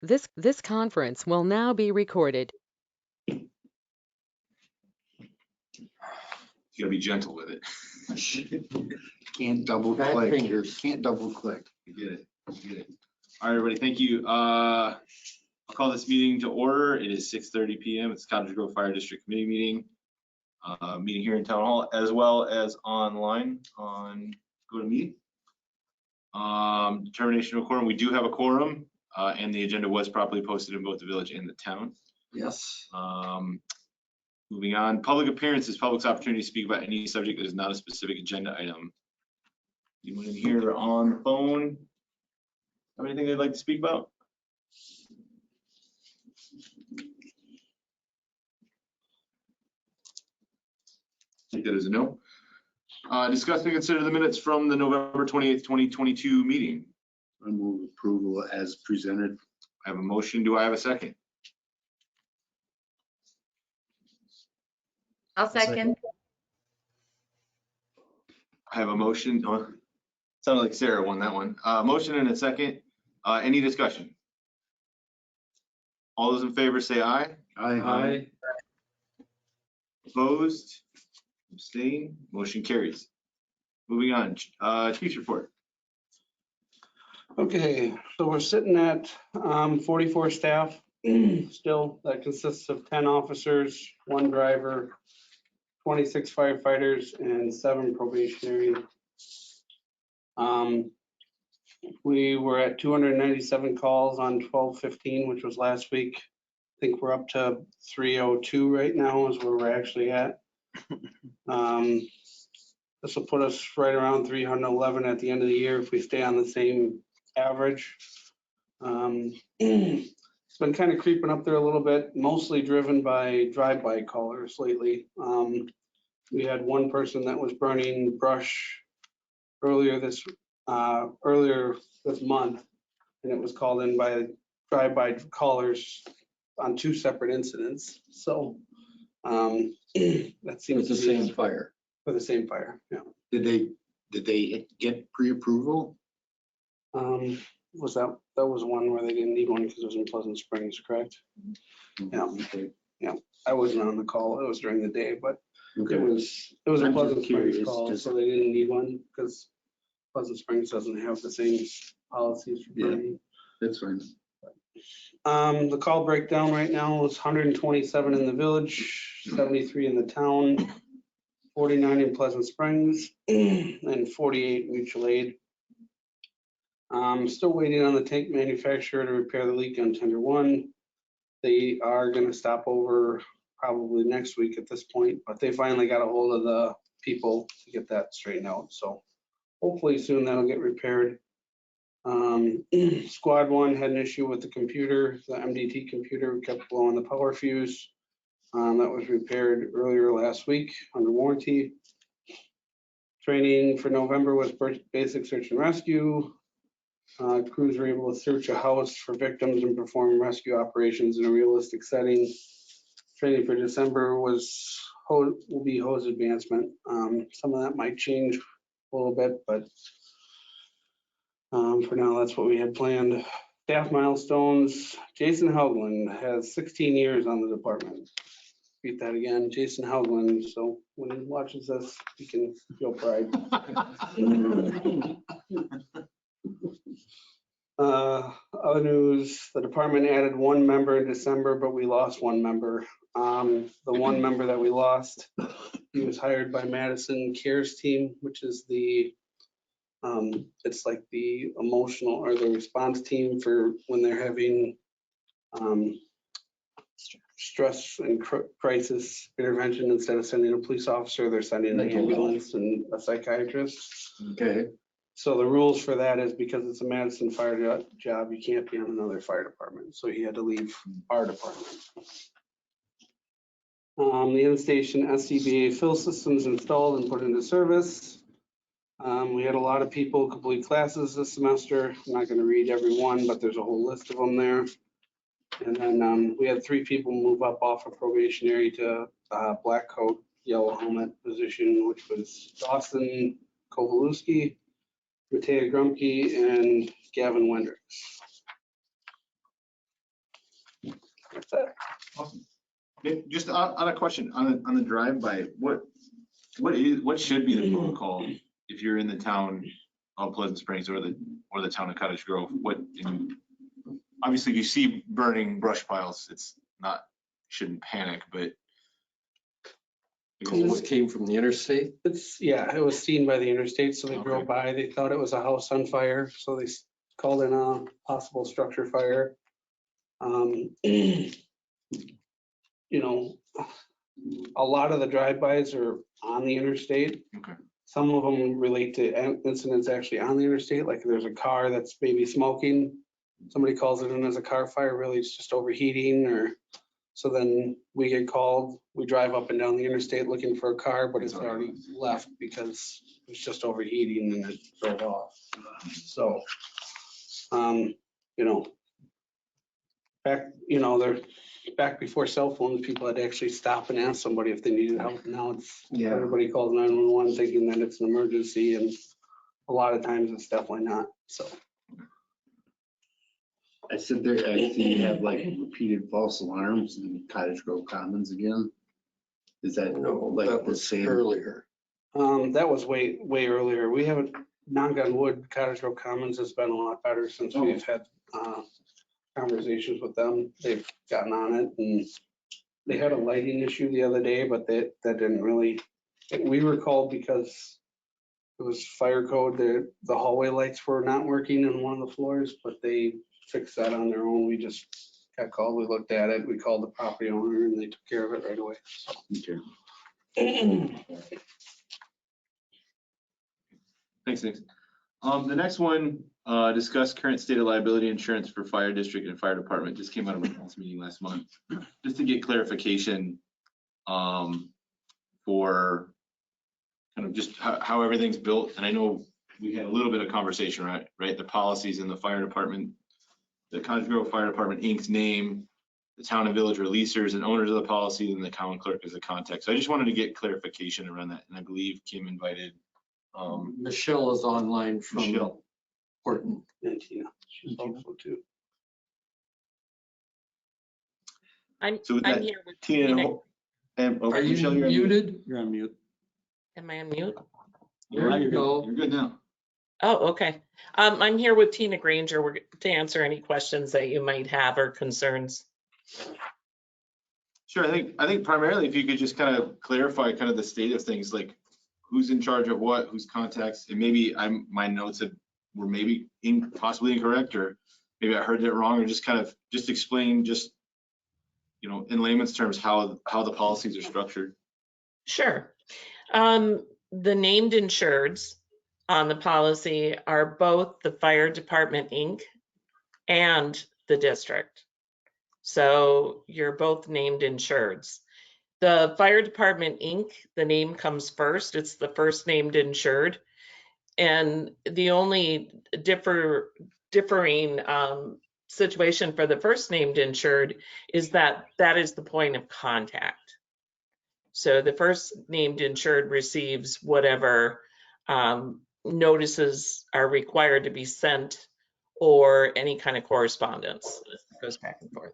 This conference will now be recorded. You gotta be gentle with it. Can't double Fat click. fingers. Can't double click. You get it. You get it. All right, everybody, thank you. I'll call this meeting to order. It is 6:30 p.m. It's Cottage Grove Fire District Committee meeting. Meeting here in Town Hall as well as online on GoToMeeting. Determination of quorum. We do have a quorum, and the agenda was properly posted in both the village and the town. Yes. Moving on, public appearances, public's opportunity to speak about any subject that is not a specific agenda item. Anyone in here on the phone have anything they'd like to speak about? Take that as a no. Discuss and consider the minutes from the November 28th, 2022 meeting. I move approval as presented. I have a motion. Do I have a second? I'll second. I have a motion. Sounded like Sarah won that one. Motion and a second. Any discussion? All those in favor say aye. Aye. Opposed? Abstain? Motion carries. Moving on. Chief's report. Okay, so we're sitting at 44 staff still. That consists of 10 officers, 1 driver, 26 firefighters, and 7 probationary. We were at 297 calls on 12/15, which was last week. I think we're up to 302 right now is where we're actually at. This will put us right around 311 at the end of the year if we stay on the same average. It's been kind of creeping up there a little bit, mostly driven by drive-by callers lately. We had one person that was burning brush earlier this month, and it was called in by drive-by callers on 2 separate incidents. So that seems It's the to be same fire. for the same fire. Yeah. Did they get pre-approval? That was one where they didn't need one because it was in Pleasant Springs, correct? Yeah. Okay. I wasn't on the call. It was during the day, but Okay. it was a I'm Pleasant just Springs curious, call, just- so they didn't need one because Pleasant Springs doesn't have the same policies for Yeah. burning. That's fine. The call breakdown right now is 127 in the village, 73 in the town, 49 in Pleasant Springs, and 48 mutual aid. Still waiting on the tank manufacturer to repair the leak on tender 1. They are going to stop over probably next week at this point, but they finally got a hold of the people to get that straightened out. So hopefully soon that'll get repaired. Squad 1 had an issue with the computer, the MDT computer kept blowing the power fuse. That was repaired earlier last week under warranty. Training for November was basic search and rescue. Crews were able to search a house for victims and perform rescue operations in a realistic setting. Training for December will be hose advancement. Some of that might change a little bit, but for now, that's what we had planned. Staff milestones. Jason Haugland has 16 years on the department. Repeat that again, Jason Haugland. So when he watches this, he can feel pride. Other news, the department added 1 member in December, but we lost 1 member. The 1 member that we lost, he was hired by Madison Cares team, which is the it's like the emotional or the response team for when they're having stress and crisis intervention. Instead of sending a police officer, they're sending an ambulance and a psychiatrist. Okay. So the rules for that is because it's a Madison fire job, you can't be on another fire department. So he had to leave our department. The in-station SCBA fill systems installed and put into service. We had a lot of people complete classes this semester. I'm not going to read every one, but there's a whole list of them there. And then we had 3 people move up off of probationary to black coat, yellow helmet position, which was Dawson Kowalewski, Matea Grumke, and Gavin Wendricks. Just on a question, on the drive-by, what should be the protocol if you're in the town of Pleasant Springs or the town of Cottage Grove? Obviously, if you see burning brush piles, it's not, shouldn't panic, but. Because this came from the interstate. Yeah, it was seen by the interstate, so they Okay. drove by, they thought it was a house on fire, so they called in a possible structure fire. You know, a lot of the drive-bys are on the interstate. Okay. Some of them relate to incidents actually on the interstate, like there's a car that's maybe smoking. Somebody calls it in as a car fire, really it's just overheating, or, so then we get called, we drive up and down the interstate looking for a car, but it's already left because it's just overheating and it drove off. So, you know, they're back before cell phones, people had to actually stop and ask somebody if they needed help. Now it's, Yeah. everybody calls 911 thinking that it's an emergency, and a lot of times it's definitely not, so. I said there, I see you have like repeated false alarms in Cottage Grove Commons again. Is that No, like that the was same? earlier. That was way earlier. We haven't, knock on wood, Cottage Grove Commons has been a lot better since we've had conversations with them. They've gotten on it, and they had a lighting issue the other day, but that didn't really, we were called because it was fire code. The hallway lights were not working on one of the floors, but they fixed that on their own. We just got called, we looked at it, we called the property owner, and they took care of it right away. Okay. Thanks, Nick. The next one, discuss current state of liability insurance for fire district and fire department. Just came out of a council meeting last month. Just to get clarification for kind of just how everything's built. And I know we had a little bit of conversation, right? The policies in the fire department, the Cottage Grove Fire Department Inc.'s name, the town and village releasers and owners of the policy, and the town clerk as a contact. So I just wanted to get clarification around that. And I believe Kim invited Michelle is online from Michelle. Horton. And Tina, she's also too. So with I'm that, here with Tina, Tina. and Are you Michelle, you're on mute. muted? You're on mute. Am I on mute? There you go. You're good now. Oh, okay. I'm here with Tina Granger to answer any questions that you might have or concerns. Sure. I think primarily if you could just kind of clarify kind of the state of things, like who's in charge of what, whose contacts, and maybe my notes were maybe possibly incorrect, or maybe I heard it wrong, or just kind of explain in layman's terms how the policies are structured. Sure. The named insureds on the policy are both the Fire Department Inc. and the district. So you're both named insureds. The Fire Department Inc., the name comes first. It's the first named insured. And the only differing situation for the first named insured is that is the point of contact. So the first named insured receives whatever notices are required to be sent or any kind of correspondence that goes back and forth.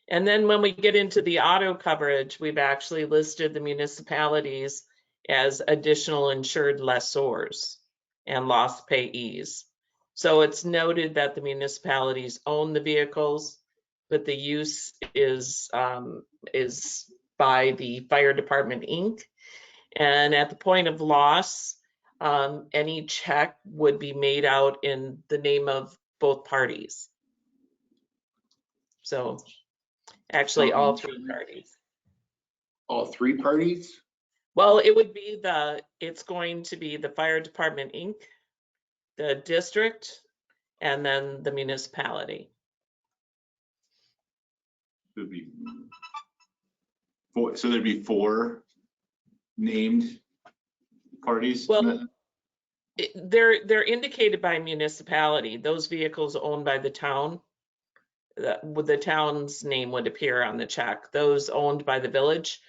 And then when we get into the auto coverage, we've actually listed the municipalities as additional insured lessors and loss payees. So it's noted that the municipalities own the vehicles, but the use is by the Fire Department Inc. And at the point of loss, any check would be made out in the name of both parties. So actually all three parties. All three parties? Well, it's going to be the Fire Department Inc., the district, and then the municipality. It would be four, so there'd be four named parties? Well, they're indicated by municipality. Those vehicles owned by the town, the town's name would appear on the check. Those owned by the village,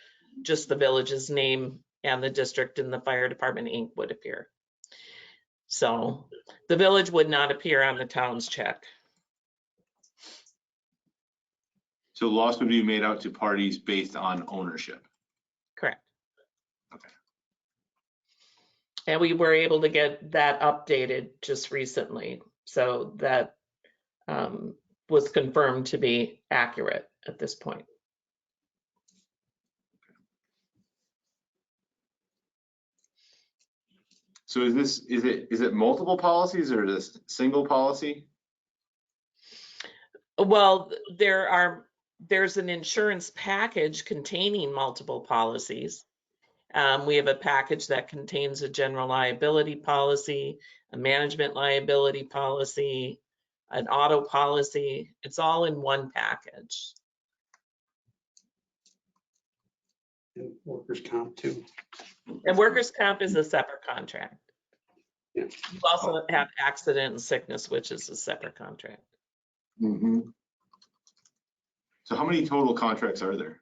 just the village's name, and the district and the Fire Department Inc. would appear. So the village would not appear on the town's check. So loss would be made out to parties based on ownership. Correct. Okay. And we were able to get that updated just recently. So that was confirmed to be accurate at this point. So is it multiple policies or is this single policy? Well, there's an insurance package containing multiple policies. We have a package that contains a general liability policy, a management liability policy, an auto policy. It's all in one package. And workers' comp too. And workers' comp is a separate contract. Yeah. You also have accident and sickness, which is a separate contract. So how many total contracts are there?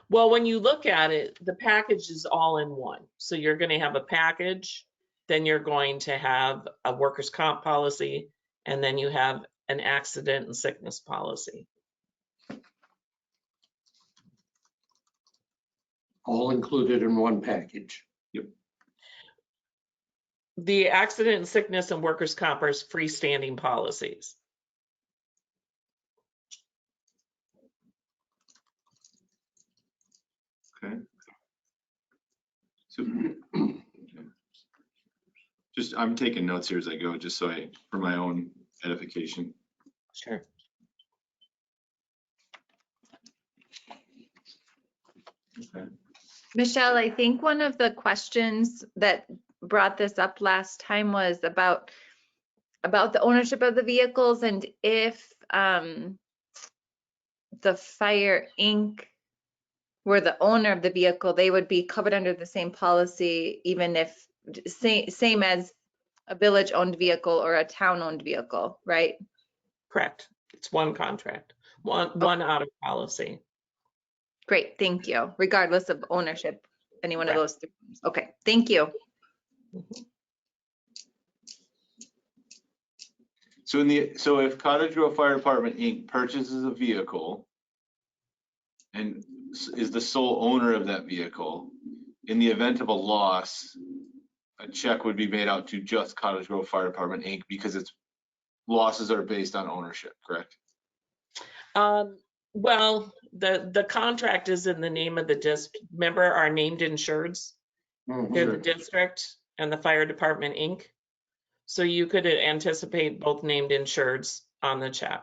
Well, when you look at it, the package is all in one. So you're going to have a package, then you're going to have a workers' comp policy, and then you have an accident and sickness policy. All included in one package. The accident and sickness and workers' comp are freestanding policies. Okay. So just, I'm taking notes here as I go, just so for my own edification. Sure. Okay. Michelle, I think one of the questions that brought this up last time was about the ownership of the vehicles and if the Fire Inc. were the owner of the vehicle, they would be covered under the same policy, even if same as a village-owned vehicle or a town-owned vehicle, right? Correct. It's one contract, one auto policy. Great, thank you. Regardless of ownership, any one of Correct. those three. Okay, thank you. So if Cottage Grove Fire Department Inc. purchases a vehicle and is the sole owner of that vehicle, in the event of a loss, a check would be made out to just Cottage Grove Fire Department Inc. because its losses are based on ownership, correct? Well, the contract is in the name of the district. Remember our named insureds? They're the district and the fire department Inc. So you could anticipate both named insureds on the check.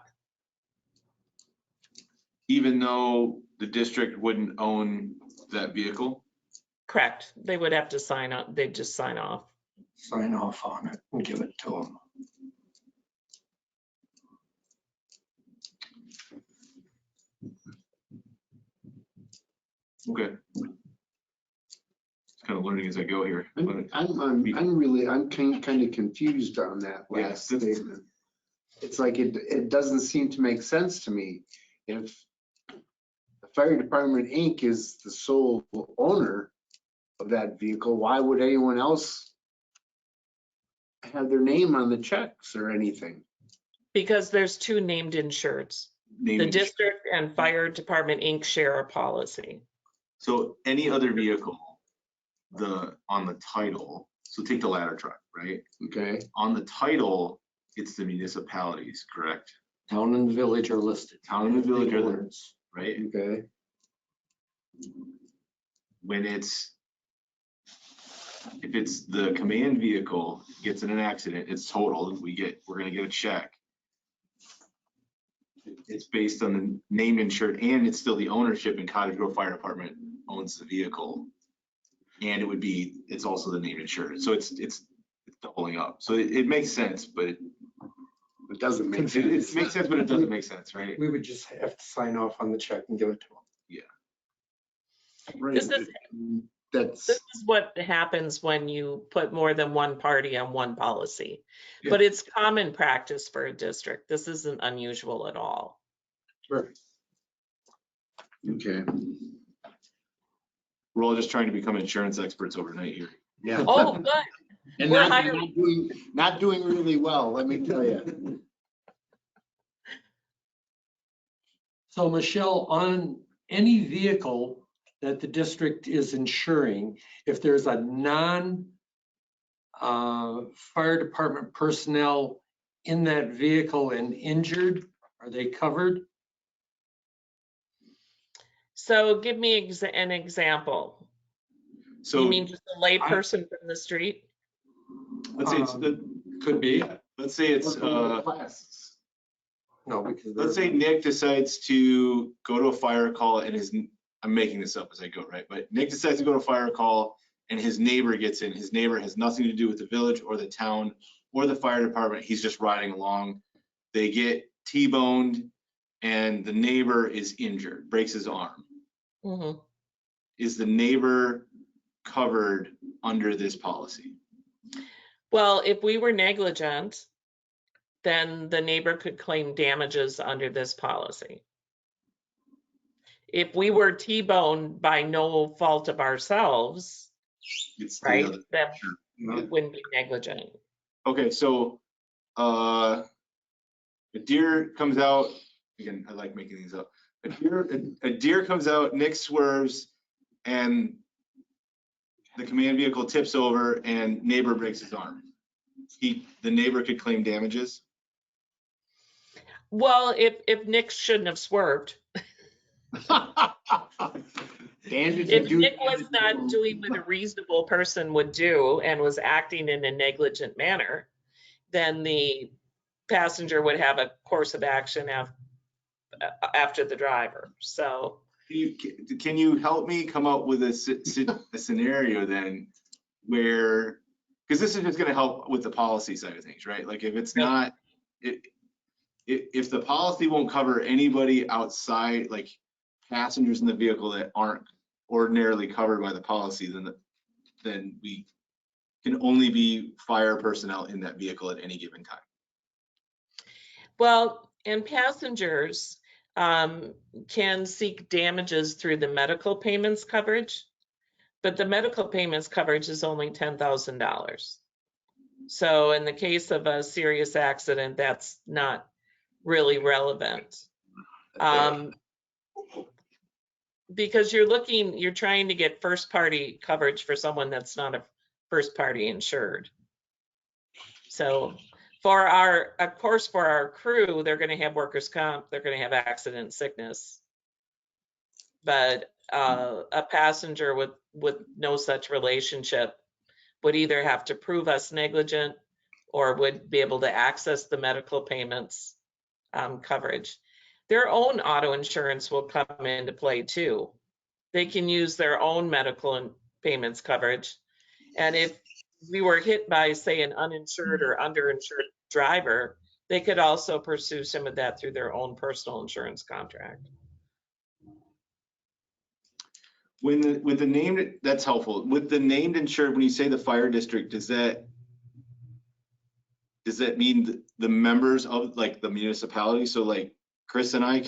Even though the district wouldn't own that vehicle? Correct. They would have to sign up. They'd just sign off. Sign off on it and give it to them. Okay. Kind of learning as I go here. I'm kind of confused on that last Yeah. statement. It's like, it doesn't seem to make sense to me. If the Fire Department Inc. is the sole owner of that vehicle, why would anyone else have their name on the checks or anything? Because there's two named insureds. The district and fire department Inc. share a policy. So any other vehicle, on the title, so take the ladder truck, right? Okay, On the title, it's the municipalities, correct? Town and village are listed. Town and village are the, Ordinance. right? okay. When if it's the command vehicle gets in an accident, it's totaled, we're gonna get a check. It's based on the name insured and it's still the ownership, and Cottage Grove Fire Department owns the vehicle. And it's also the name insured. So it's doubling up. So it makes sense, but It doesn't make it sense. makes sense, but it doesn't make sense, right? We would just have to sign off on the check and give it to them. Right. This is That's, This is what happens when you put more than one party on one policy. Yeah. But it's common practice for a district. This isn't unusual at all. okay. We're all just trying to become insurance experts overnight here. Yeah. Oh, good. And We're not doing really well, let me tell you. So Michelle, on any vehicle that the district is insuring, if there's a fire department personnel in that vehicle and injured, are they covered? So give me an example. So You mean just a layperson from the street? let's say it's Could be. let's say it's Classes. No, because. let's say Nick decides to go to a fire call and I'm making this up as I go, right? But Nick decides to go to a fire call and his neighbor gets in. His neighbor has nothing to do with the village or the town or the fire department. He's just riding along. They get T-boned and the neighbor is injured, breaks his arm. Mhm. Is the neighbor covered under this policy? Well, if we were negligent, then the neighbor could claim damages under this policy. If we were T-boned by no fault of ourselves, It's the right, other- then sure. we wouldn't be negligent. Okay, so a deer comes out, again, I like making these up. A deer comes out, Nick swerves, and the command vehicle tips over and neighbor breaks his arm. The neighbor could claim damages. Well, if Nick shouldn't have swerved, if Nick was not doing what a reasonable person would do and was acting in a negligent manner, then the passenger would have a course of action after the driver. So, Can you help me come up with a scenario then where, because this is just going to help with the policy side of things, right? Like if it's not, if the policy won't cover anybody outside, like passengers in the vehicle that aren't ordinarily covered by the policy, then we can only be fire personnel in that vehicle at any given time. well, and passengers can seek damages through the medical payments coverage, but the medical payments coverage is only $10,000. So in the case of a serious accident, that's not really relevant. Because you're trying to get first party coverage for someone that's not a first party insured. So of course, for our crew, they're going to have workers' comp, they're going to have accident sickness. But a passenger with no such relationship would either have to prove us negligent or would be able to access the medical payments coverage. Their own auto insurance will come into play too. They can use their own medical payments coverage. And if we were hit by, say, an uninsured or underinsured driver, they could also pursue some of that through their own personal insurance contract. With the named, that's helpful. With the named insured, when you say the fire district, does that mean the members of like the municipality? So like Chris and I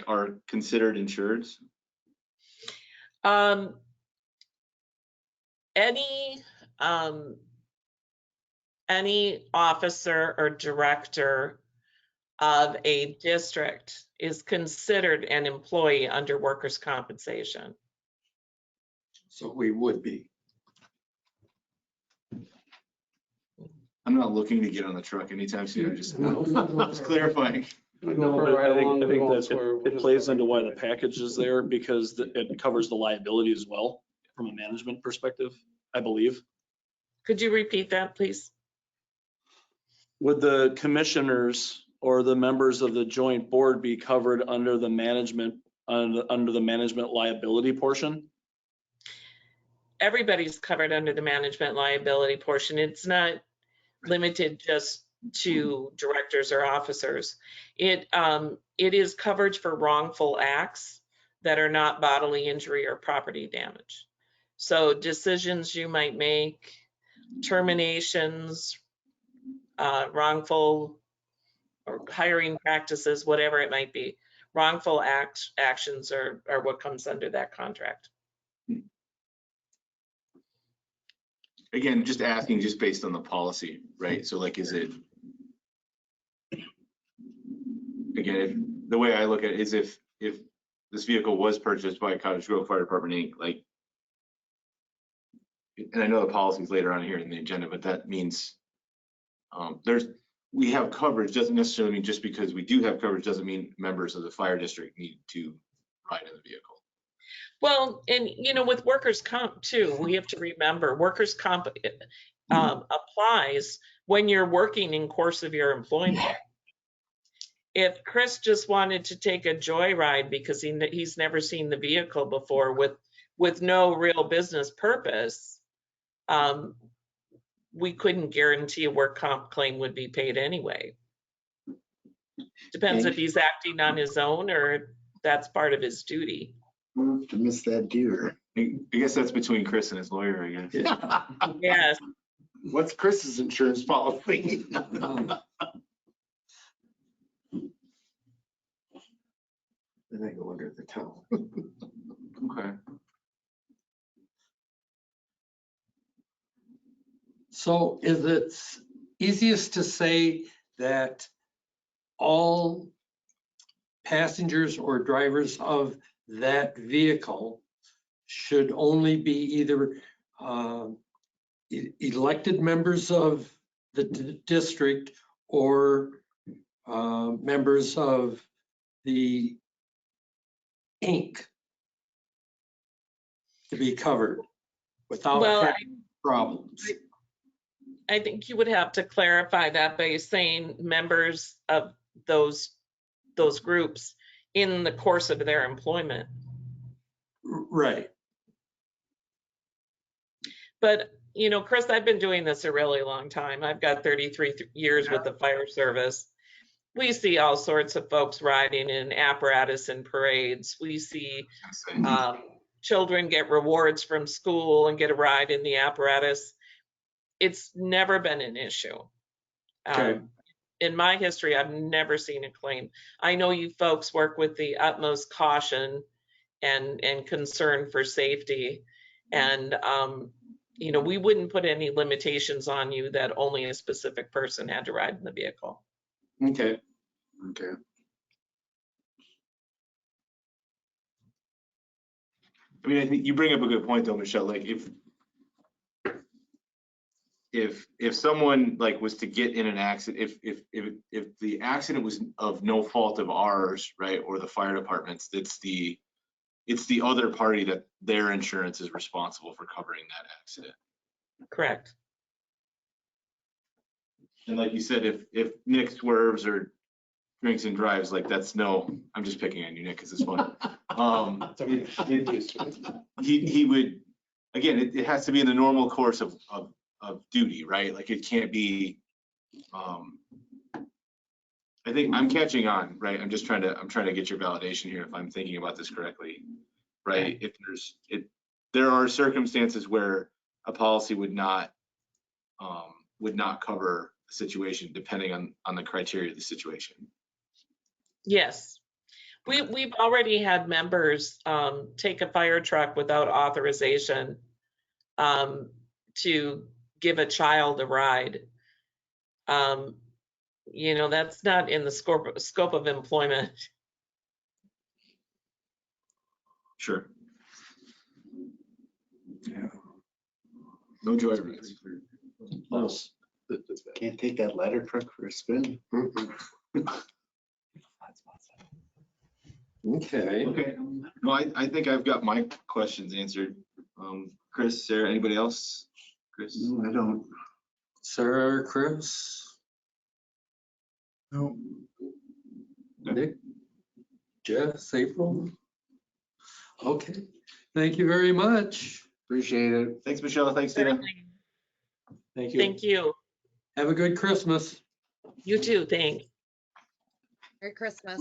are considered insureds? Any officer or director of a district is considered an employee under workers' compensation. So we would be. I'm not looking to get on the truck anytime soon. I'm just clarifying. No, but I think that it plays into why the package is there, because it covers the liability as well from a management perspective, I believe. Could you repeat that, please? Would the commissioners or the members of the joint board be covered under the management liability portion? Everybody's covered under the management liability portion. It's not limited just to directors or officers. It is coverage for wrongful acts that are not bodily injury or property damage. So decisions you might make, terminations, wrongful or hiring practices, whatever it might be, wrongful actions are what comes under that contract. Again, just asking just based on the policy, right? So like, is it, again, the way I look at it is if this vehicle was purchased by Cottage Grove Fire Department Inc., like, and I know the policy's later on here in the agenda, but that means we have coverage, doesn't necessarily mean just because we do have coverage doesn't mean members of the fire district need to ride in the vehicle. Well, and with workers' comp too, we have to remember workers' comp applies when you're working in course of your employment. If Chris just wanted to take a joyride because he's never seen the vehicle before with no real business purpose, we couldn't guarantee a work comp claim would be paid anyway. Depends if he's acting on his own or that's part of his duty. To miss that deer. I guess that's between Chris and his lawyer, I guess. Yes. What's Chris's insurance policy? Then I go under the town. Okay. So is it easiest to say that all passengers or drivers of that vehicle should only be either elected members of the district or members of the Inc. to be covered without having problems? I think you would have to clarify that by saying members of those groups in the course of their employment. Right. But, Chris, I've been doing this a really long time. I've got 33 years with the fire service. We see all sorts of folks riding in apparatus and parades. We see children get rewards from school and get a ride in the apparatus. It's never been an issue. Okay. In my history, I've never seen a claim. I know you folks work with the utmost caution and concern for safety. And, we wouldn't put any limitations on you that only a specific person had to ride in the vehicle. Okay. Okay. I mean, I think you bring up a good point though, Michelle, like if someone like was to get in an accident, if the accident was of no fault of ours, right, or the fire department's, it's the other party that their insurance is responsible for covering that accident. Correct. And like you said, if Nick swerves or drinks and drives, like that's I'm just picking on you, Nick, because it's fun. He would, again, it has to be in the normal course of duty, right? Like it can't be, I think I'm catching on, right? I'm trying to get your validation here if I'm thinking about this correctly, right? If there are circumstances where a policy would not cover the situation depending on the criteria of the situation. Yes. We've already had members take a fire truck without authorization to give a child a ride. That's not in the scope of employment. Sure. Yeah. No joy rides. Can't take that ladder truck for a spin. Okay. Okay. Well, I think I've got my questions answered. Chris, Sarah, anybody else? Chris? No, I don't. Sarah, Chris? No. Nick? Jess, April? Okay. Thank you very much. Appreciate it. Thanks, Michelle. Thanks, Tina. Thank you. Thank you. Have a good Christmas. You too. Thanks. Merry Christmas.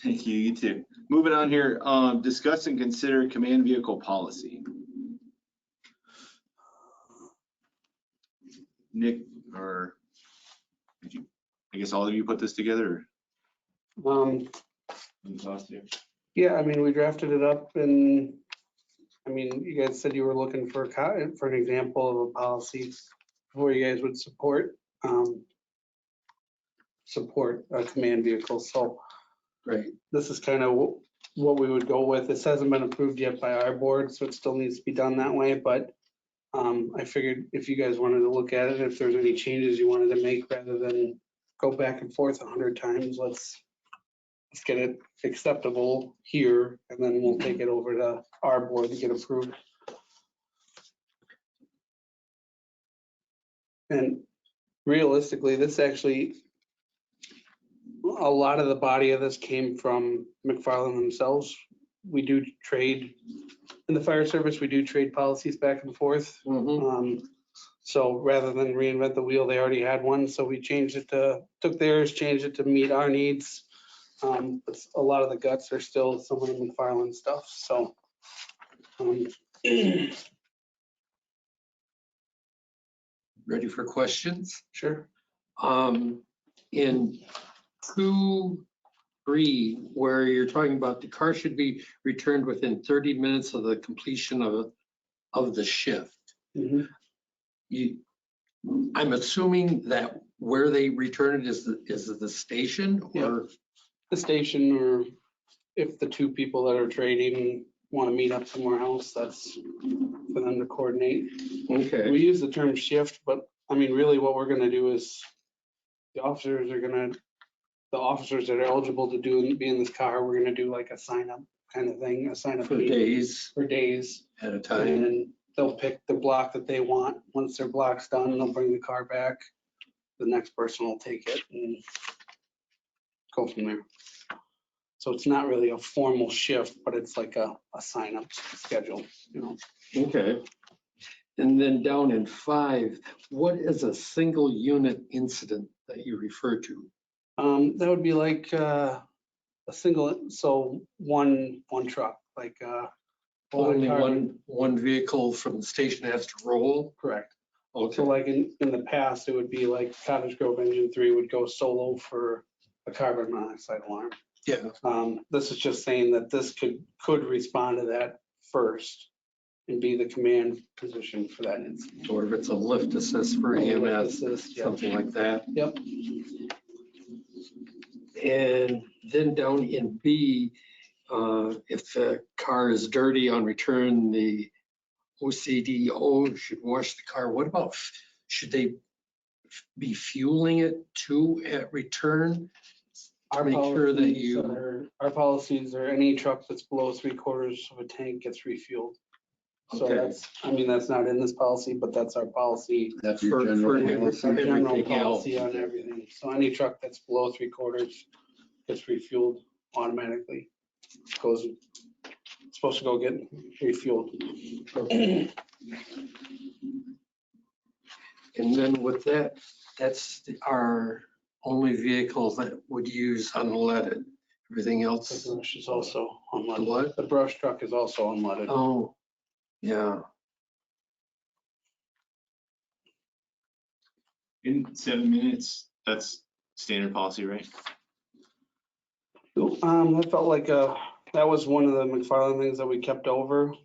Thank you. You too. Moving on here. Discuss and consider command vehicle policy. Nick, or did you? I guess all of you put this together. Yeah, I mean, we drafted it up and, I mean, you guys said you were looking for an example of a policy where you guys would support a command vehicle. So Right. This is kind of what we would go with. This hasn't been approved yet by our board, so it still needs to be done that way, but I figured if you guys wanted to look at it, if there's any changes you wanted to make rather than go back and forth 100 times, let's get it acceptable here, and then we'll take it over to our board to get approved. And realistically, this actually, a lot of the body of this came from McFarland themselves. We do trade, in the fire service, we do trade policies back and forth. So rather than reinvent the wheel, they already had one, so we took theirs, changed it to meet our needs. But a lot of the guts are still some of the McFarland stuff, so. Ready for questions? Sure. In 2.3, where you're talking about the car should be returned within 30 minutes of the completion of the shift. Mhm. I'm assuming that where they return it is the station, or? The station, or if the two people that are trading want to meet up somewhere else, that's for them to coordinate. Okay. We use the term shift, but I mean, really what we're gonna do is the officers that are eligible to be in this car, we're gonna do like a sign up kind of thing, a sign up For meeting days for days. at a time. And they'll pick the block that they want. Once their block's done, they'll bring the car back. The next person will take it and go from there. So it's not really a formal shift, but it's like a sign up schedule, you know. Okay. And then down in 5, what is a single unit incident that you refer to? That would be like a single, so one truck, like Only one vehicle from the station has to roll? Correct. Okay. So like in the past, it would be like Cottage Grove Engine 3 would go solo for a carbon monoxide alarm. Yeah. This is just saying that this could respond to that first and be the command position for that incident. Or if it's a lift assist for EMS, Assist, yeah. something like that. Yep. And then down in B, if the car is dirty on return, the OCDO should wash the car. What about, should they be fueling it too at return? To make sure that Our policies are any truck that's below 3/4 of a tank gets refueled. So Okay. that's not in this policy, but that's our policy. That's For your general everything. policy. Our general Everything else. policy on everything. So any truck that's below 3/4 gets refueled automatically. It's supposed to go get refueled. And then with that, that's our only vehicle that would use unleaded. Everything The else, brush is also the unleaded. what? The brush truck is also unleaded. Oh, yeah. In 7 minutes, that's standard policy, right? I felt like that was one of the McFarland things that we kept over.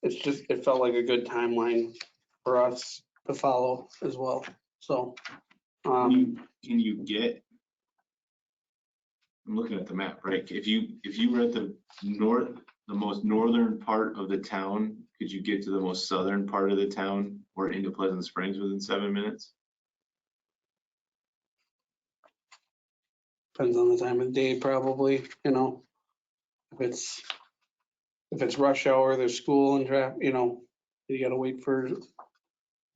It felt like a good timeline for us to follow as well. So, Can you get, I'm looking at the map, right? If you were at the most northern part of the town, could you get to the most southern part of the town or into Pleasant Springs within 7 minutes? depends on the time of day, probably, you know. If it's rush hour, there's school and traffic, you know, you gotta wait for,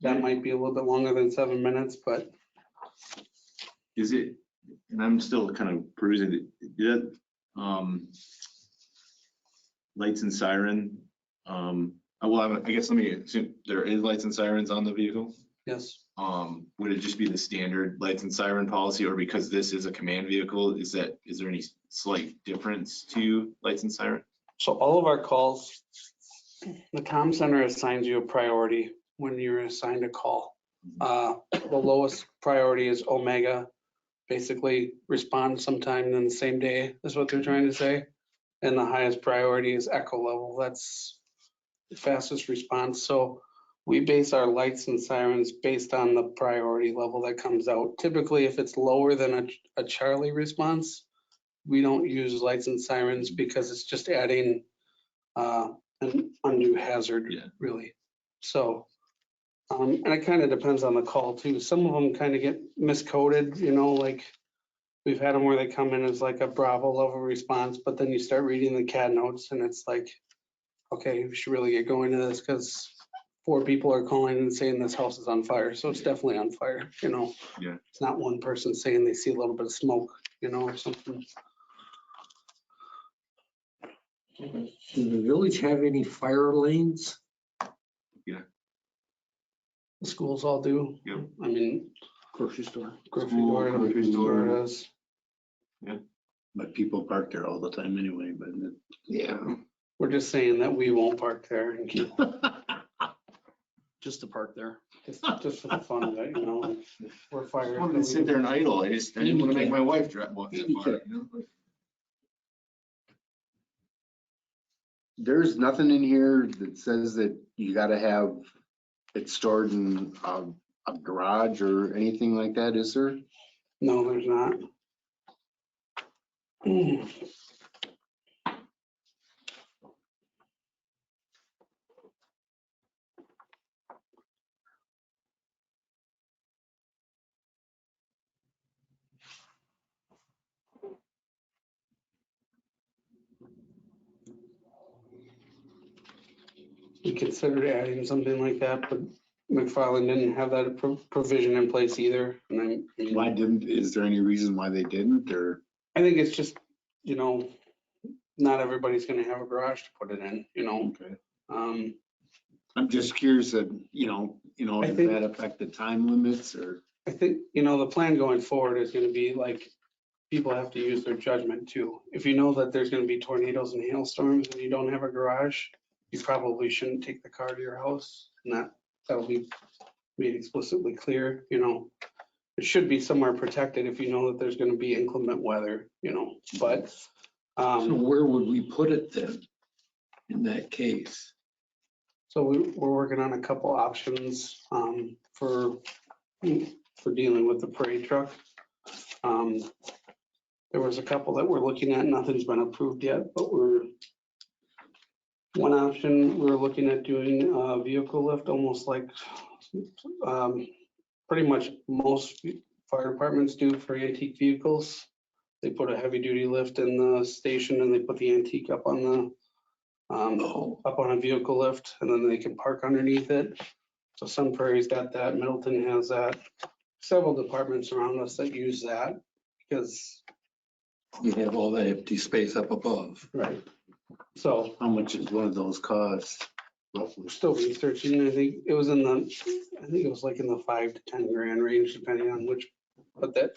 that might be a little bit longer than 7 minutes, but Is it, and I'm still kind of perusing it, lights and siren, well, I guess let me assume there is lights and sirens on the vehicle. yes. Would it just be the standard lights and siren policy, or because this is a command vehicle, is there any slight difference to lights and siren? So all of our calls, the comm center assigns you a priority when you're assigned a call. The lowest priority is Omega, basically respond sometime in the same day, is what they're trying to say. And the highest priority is Echo level. That's the fastest response. So we base our lights and sirens based on the priority level that comes out. Typically, if it's lower than a Charlie response, we don't use lights and sirens because it's just adding an undue hazard, really. So, and it kind of depends on the call too. Some of them kind of get miscoded, you know, like we've had them where they come in as like a Bravo level response, but then you start reading the CAD notes and it's like, okay, we should really get going to this because 4 people are calling and saying this house is on fire. So it's definitely on fire, you know. Yeah. It's not one person saying they see a little bit of smoke, you know, or something. Does the village have any fire lanes? The schools all do. Yep. I mean, Grocery store. grocery School, store, grocery store. does. But people park there all the time anyway, but yeah. We're just saying that we won't park there and keep, Just to park there. just for the fun of it, you know, if we're I fired. wanted to sit there and idle. I didn't want to make my wife drive walk that far. You know? There's nothing in here that says that you gotta have it stored in a garage or anything like that, is there? No, there's not. We considered adding something like that, but McFarland didn't have that provision in place either. And Why didn't, is there any reason why they didn't, or? I think it's just, you know, not everybody's gonna have a garage to put it in, you know. Okay. I'm just curious that, I does think- that affect the time limits or? I think, you know, the plan going forward is gonna be like, people have to use their judgment too. If you know that there's gonna be tornadoes and hailstorms and you don't have a garage, you probably shouldn't take the car to your house. And that'll be made explicitly clear, you know. It should be somewhere protected if you know that there's gonna be inclement weather, you know, but, So where would we put it then, in that case? so we're working on a couple options, for dealing with the parade truck. There was a couple that we're looking at, nothing's been approved yet, but one option, we're looking at doing a vehicle lift, almost like, pretty much most fire departments do for antique vehicles. They put a heavy duty lift in the station and they put the antique up on the, up on a vehicle lift, and then they can park underneath it. So Sun Prairie's got that, Middleton has that, several departments around us that use that because. You have all that empty space up above. Right. So How much does one of those cost? we're still researching. I think it was like in the 5 to 10 grand range, depending on which, but that,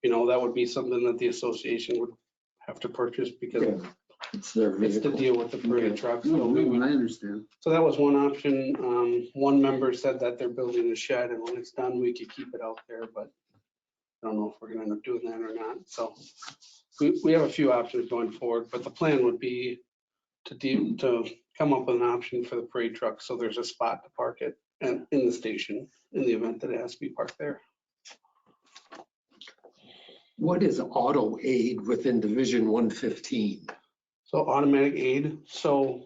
you know, that would be something that the association would have to purchase because It's their it's to vehicle. deal with the parade truck. So No, we would, I understand. so that was one option. One member said that they're building a shed and when it's done, we could keep it out there, but I don't know if we're gonna end up doing that or not. So we have a few options going forward, but the plan would be to come up with an option for the parade truck. So there's a spot to park it and in the station in the event that it has to be parked there. What is auto aid within Division 115? So automatic aid. So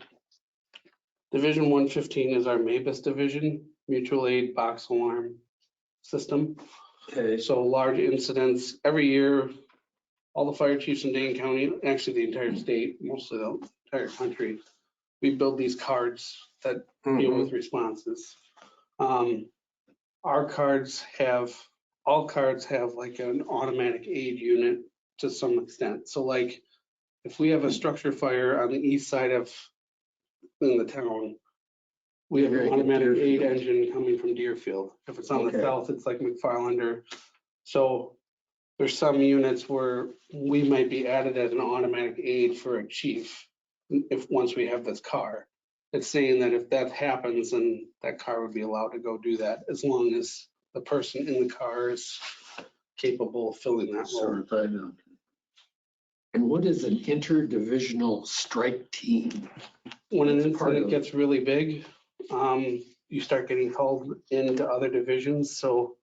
Division 115 is our MABUS division, mutual aid box alarm system. Okay, So large incidents every year, all the fire chiefs in Dane County, actually the entire state, mostly the entire country, we build these cards that deal with responses. All cards have like an automatic aid unit to some extent. So like if we have a structure fire on the east side in the town, we have an automatic aid engine coming from Deerfield. If it's on the south, it's like McFarland. So there's some units where we might be added as an automatic aid for a chief once we have this car. It's saying that if that happens, then that car would be allowed to go do that as long as the person in the car is capable of filling that role. Certified. and what is an interdivisional strike team? When an That's part incident of- gets really big, you start getting called into other divisions. So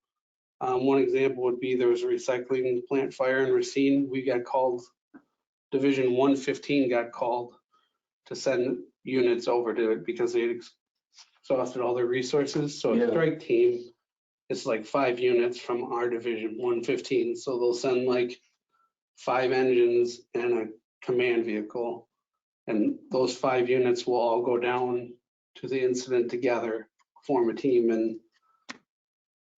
one example would be there was a recycling plant fire in Racine. We got called Division 115 got called to send units over to it because they had exhausted all their resources. So a strike team, it's like 5 units from our Division 115. So they'll send like 5 engines and a command vehicle. And those 5 units will all go down to the incident together, form a team, and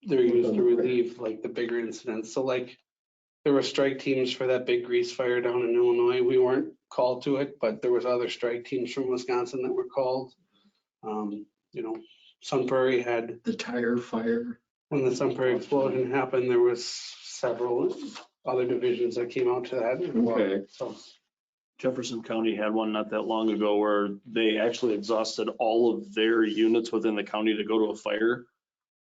they're used to relieve like the bigger incidents. So like there were strike teams for that big grease fire down in Illinois. We weren't called to it, but there was other strike teams from Wisconsin that were called. You know, Sun Prairie had The tire fire. when the Sun Prairie explosion happened, there was several other divisions that came out to that as well. Okay. So Jefferson County had one not that long ago where they actually exhausted all of their units within the county to go to a fire.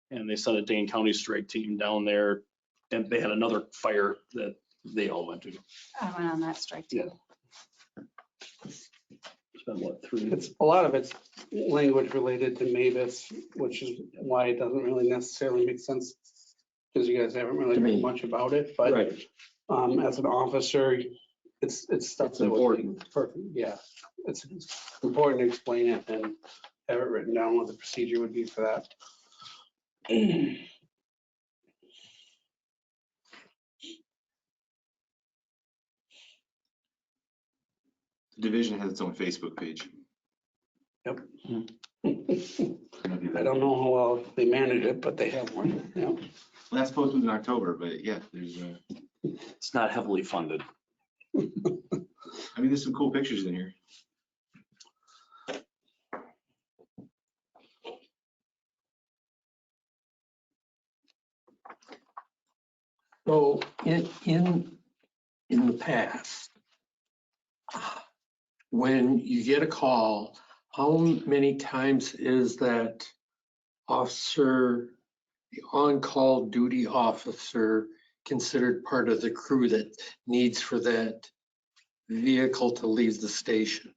And they sent a Dane County strike team down there, and they had another fire that they all went to. I went on that strike too. Spent what, 3? it's a lot of it's language related to Mavis, which is why it doesn't really necessarily make sense because you guys haven't really To me. heard much about it. But Right. as an officer, it's stuff It's that would be important. perfect. Yeah, it's important to explain it and have it written down what the procedure would be for that. The division has its own Facebook page. Yep. Hmm. I don't know how well they manage it, but they have one. Yeah. Last post was in October, but yeah, there's It's not heavily funded. I mean, there's some cool pictures in here. So in the past, when you get a call, how many times is that officer, the on-call duty officer, considered part of the crew that needs for that vehicle to leave the station?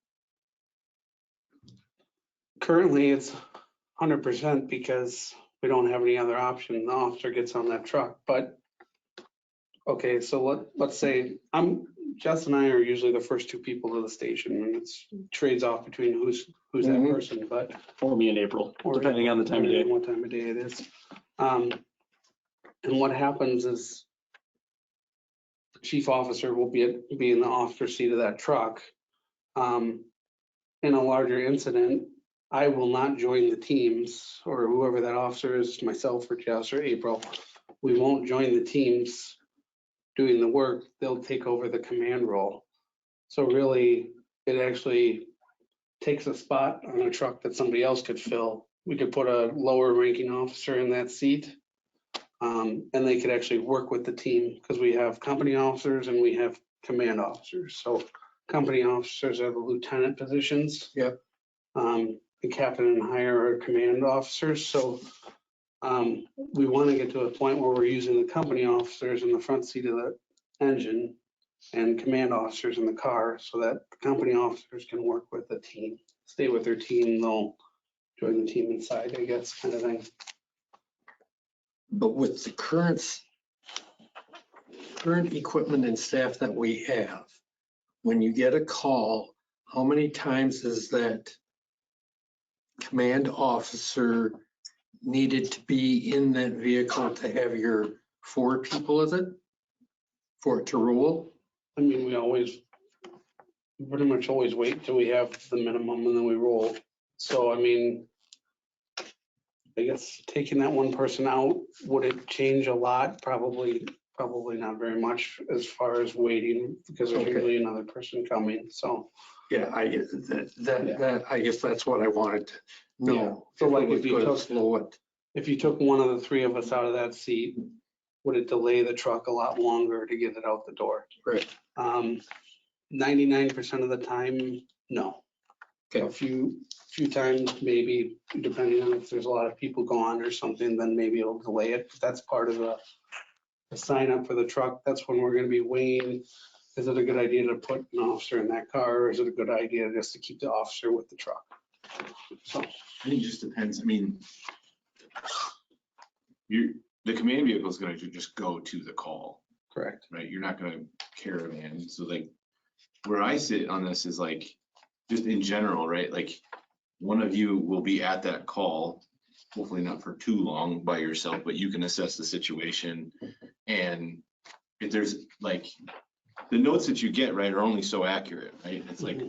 Currently, it's 100% because we don't have any other option. The officer gets on that truck, but okay, so let's say Jess and I are usually the first 2 people to the station, and it's trades off between who's that Mhm. person, but Or me in April, or depending on the time of day. what time of day it is. And what happens is the chief officer will be in the officer seat of that truck. In a larger incident, I will not join the teams or whoever that officer is, myself or Jess or April. We won't join the teams doing the work. They'll take over the command role. So really, it actually takes a spot on a truck that somebody else could fill. We could put a lower ranking officer in that seat. And they could actually work with the team because we have company officers and we have command officers. So company officers are the lieutenant positions. Yep. The captain and higher are command officers. So we want to get to a point where we're using the company officers in the front seat of the engine and command officers in the car so that the company officers can work with the team, stay with their team, they'll join the team inside, I guess, kind of thing. But with the current equipment and staff that we have, when you get a call, how many times is that command officer needed to be in that vehicle to have your 4 people, is it? For it to roll? I mean, we pretty much always wait till we have the minimum and then we roll. So, I mean, I guess taking that one person out, would it change a lot? Probably not very much as far as waiting because there's Okay. usually another person coming, so. Yeah, I guess I guess that's what I wanted to know. Yeah. So like it if you was gonna took- slow it. If you took one of the 3 of us out of that seat, would it delay the truck a lot longer to get it out the door? Right. 99% of the time, no. Okay. A few times, maybe, depending on if there's a lot of people gone or something, then maybe it'll delay it. But that's part of the sign up for the truck. That's when we're gonna be weighing, is it a good idea to put an officer in that car? Or is it a good idea just to keep the officer with the truck? So, I think it just depends. I mean, the command vehicle is going to just go to the call, correct. right? You're not going to caravan. So like where I sit on this is like, just in general, right? Like, one of you will be at that call, hopefully not for too long by yourself, but you can assess the situation. And if there's like, the notes that you get, right, are only so accurate, right? It's like,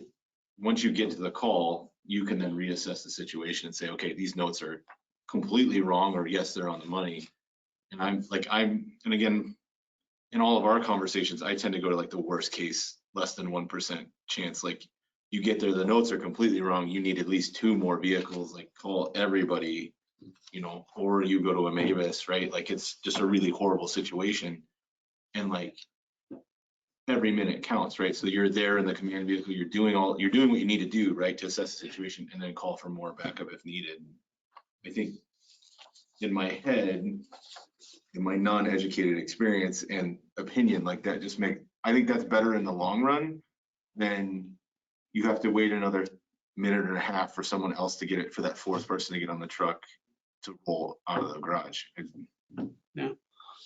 once you get to the call, you can then reassess the situation and say, okay, these notes are completely wrong, or yes, they're on the money. And and again, in all of our conversations, I tend to go to like the worst case, less than 1% chance. Like, you get there, the notes are completely wrong. You need at least 2 more vehicles, like call everybody, or you go to a Mavis, right? Like, it's just a really horrible situation. And like, every minute counts, right? So you're there in the command vehicle, you're doing what you need to do, right, to assess the situation, and then call for more backup if needed. I think in my head, in my non-educated experience and opinion, like that I think that's better in the long run than you have to wait another minute and a half for someone else to get it, for that fourth person to get on the truck to roll out of the garage. Yeah.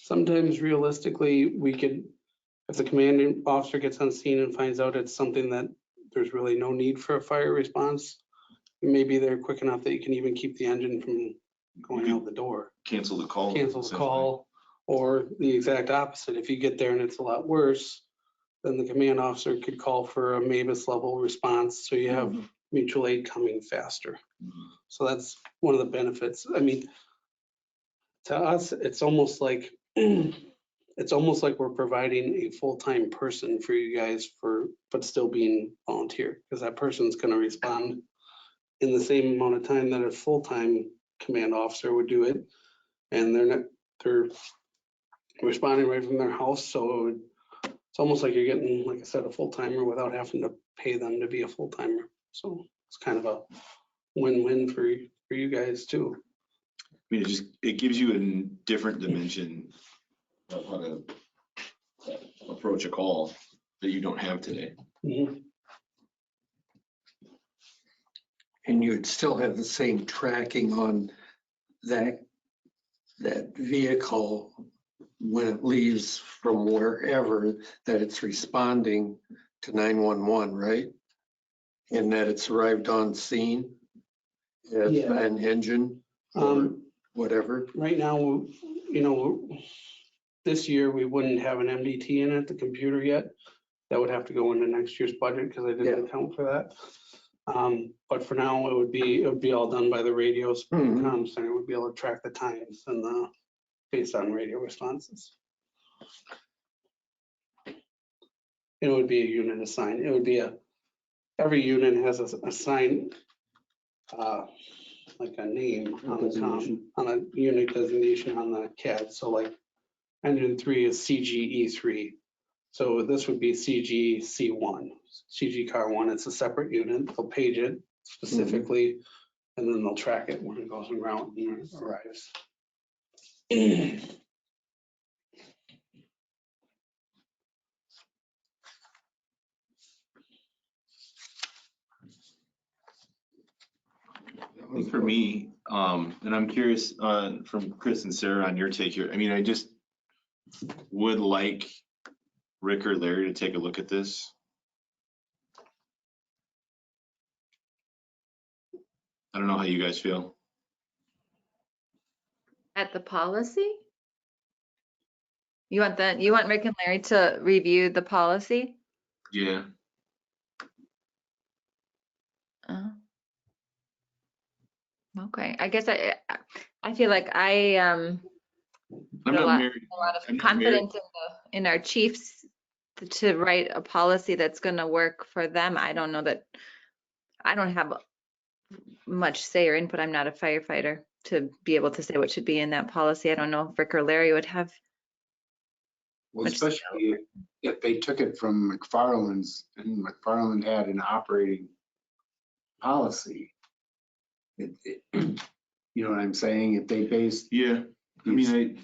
Sometimes realistically, we could, if the commanding officer gets on scene and finds out it's something that there's really no need for a fire response, maybe they're quick enough that you can even keep the engine from going out the door. Cancel the call. Cancel the call, or the exact opposite. If you get there and it's a lot worse, then the command officer could call for a Mavis level response, so you have mutual aid coming faster. So that's one of the benefits. I mean, to us, it's almost like we're providing a full-time person for you guys but still being volunteer, because that person's going to respond in the same amount of time that a full-time command officer would do it. And they're responding right from their house. So it's almost like you're getting, like I said, a full-timer without having to pay them to be a full-timer. So it's kind of a win-win for you guys too. I mean, it gives you a different dimension of how to approach a call that you don't have today. Mhm. And you'd still have the same tracking on that vehicle when it leaves from wherever, that it's responding to 911, right? And that it's arrived on scene as Yeah. an engine or whatever. Right now, this year we wouldn't have an MDT in it, the computer yet. That would have to go into next year's budget because I didn't account for that. But for now, it would be all done by the radios. Mhm. Center would be able to track the times and based on radio responses. It would be a unit assigned. It would be every unit has a assigned like a name on a unit designation on the CAD. So like engine 3 is CGE3. So this would be CGC1, CG car 1. It's a separate unit. They'll page it specifically, and then they'll track it when it goes en route and arrives. I think for me, and I'm curious from Chris and Sarah on your take here. I mean, I just would like Rick or Larry to take a look at this. I don't know how you guys feel. At the policy? You want Rick and Larry to review the policy? Yeah. Okay, I guess I feel like I'm not married. a lot of I'm not confidence in our chiefs to write a policy that's gonna work for them. I don't know that, I don't have much say or input. I'm not a firefighter to be able to say what should be in that policy. I don't know if Rick or Larry would have. Well, especially if they took it from McFarland's, and McFarland had an operating policy. You know what I'm saying? If they based. Yeah. I mean,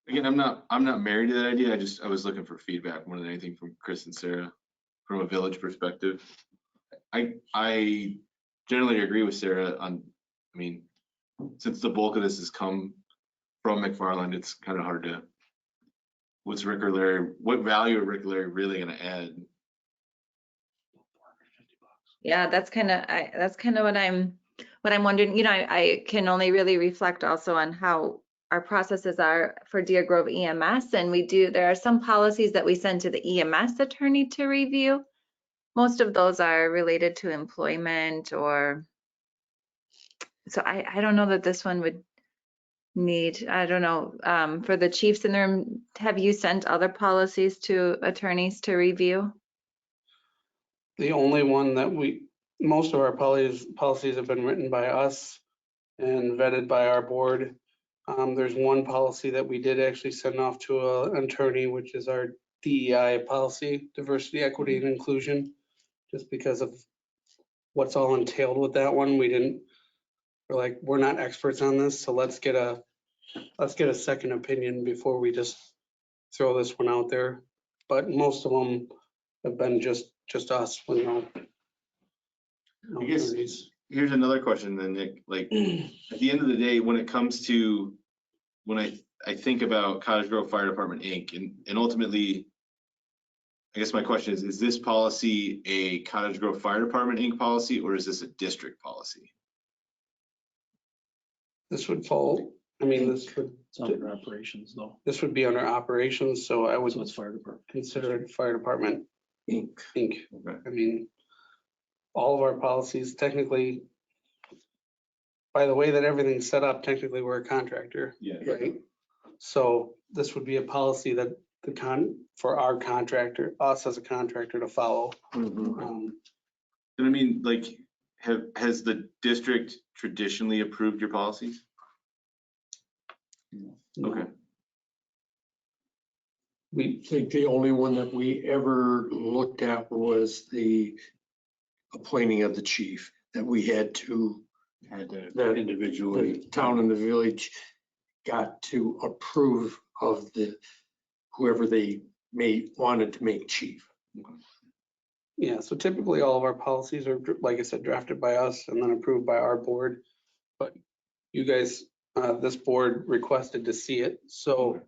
again, I'm not married to that idea. I was looking for feedback more than anything from Chris and Sarah from a village perspective. I generally agree with Sarah on, I mean, since the bulk of this has come from McFarland, it's kind of hard to, what value are Rick or Larry really going to add Yeah, that's kind of what I'm wondering. You know, I can only really reflect also on how our processes are for Deer Grove EMS, and there are some policies that we send to the EMS attorney to review. Most of those are related to employment or, so I don't know that this one would need, I don't know, for the chiefs in the room, have you sent other policies to attorneys to review? The only one that most of our policies have been written by us and vetted by our board. There's one policy that we did actually send off to an attorney, which is our DEI policy, diversity, equity, and inclusion, just because of what's all entailed with that one. We're like, we're not experts on this, so let's get a second opinion before we just throw this one out there. But most of them have been just us with no I guess attorneys. here's another question then, Nick. Like, at the end of the day, when it comes to, when I think about Cottage Grove Fire Department, Inc., and ultimately, I guess my question is this policy a Cottage Grove Fire Department, Inc. policy, or is this a district policy? This would fall, I mean, It's under operations though. this would be under operations, so I would So it's fire department. consider it Fire Department Inc. Inc. Okay. I mean, all of our policies technically, by the way that everything's set up, technically we're a contractor, Yeah. right? So this would be a policy that for our contractor, us as a contractor to follow. Mhm. And I mean, like, has the district traditionally approved your policies? Okay. We think the only one that we ever looked at was the appointing of the chief, that we had to, that Individually. the town and the village got to approve of whoever they wanted to make chief. Yeah, so typically all of our policies are, like I said, drafted by us and then approved by our board. But you guys, this board requested to see it. So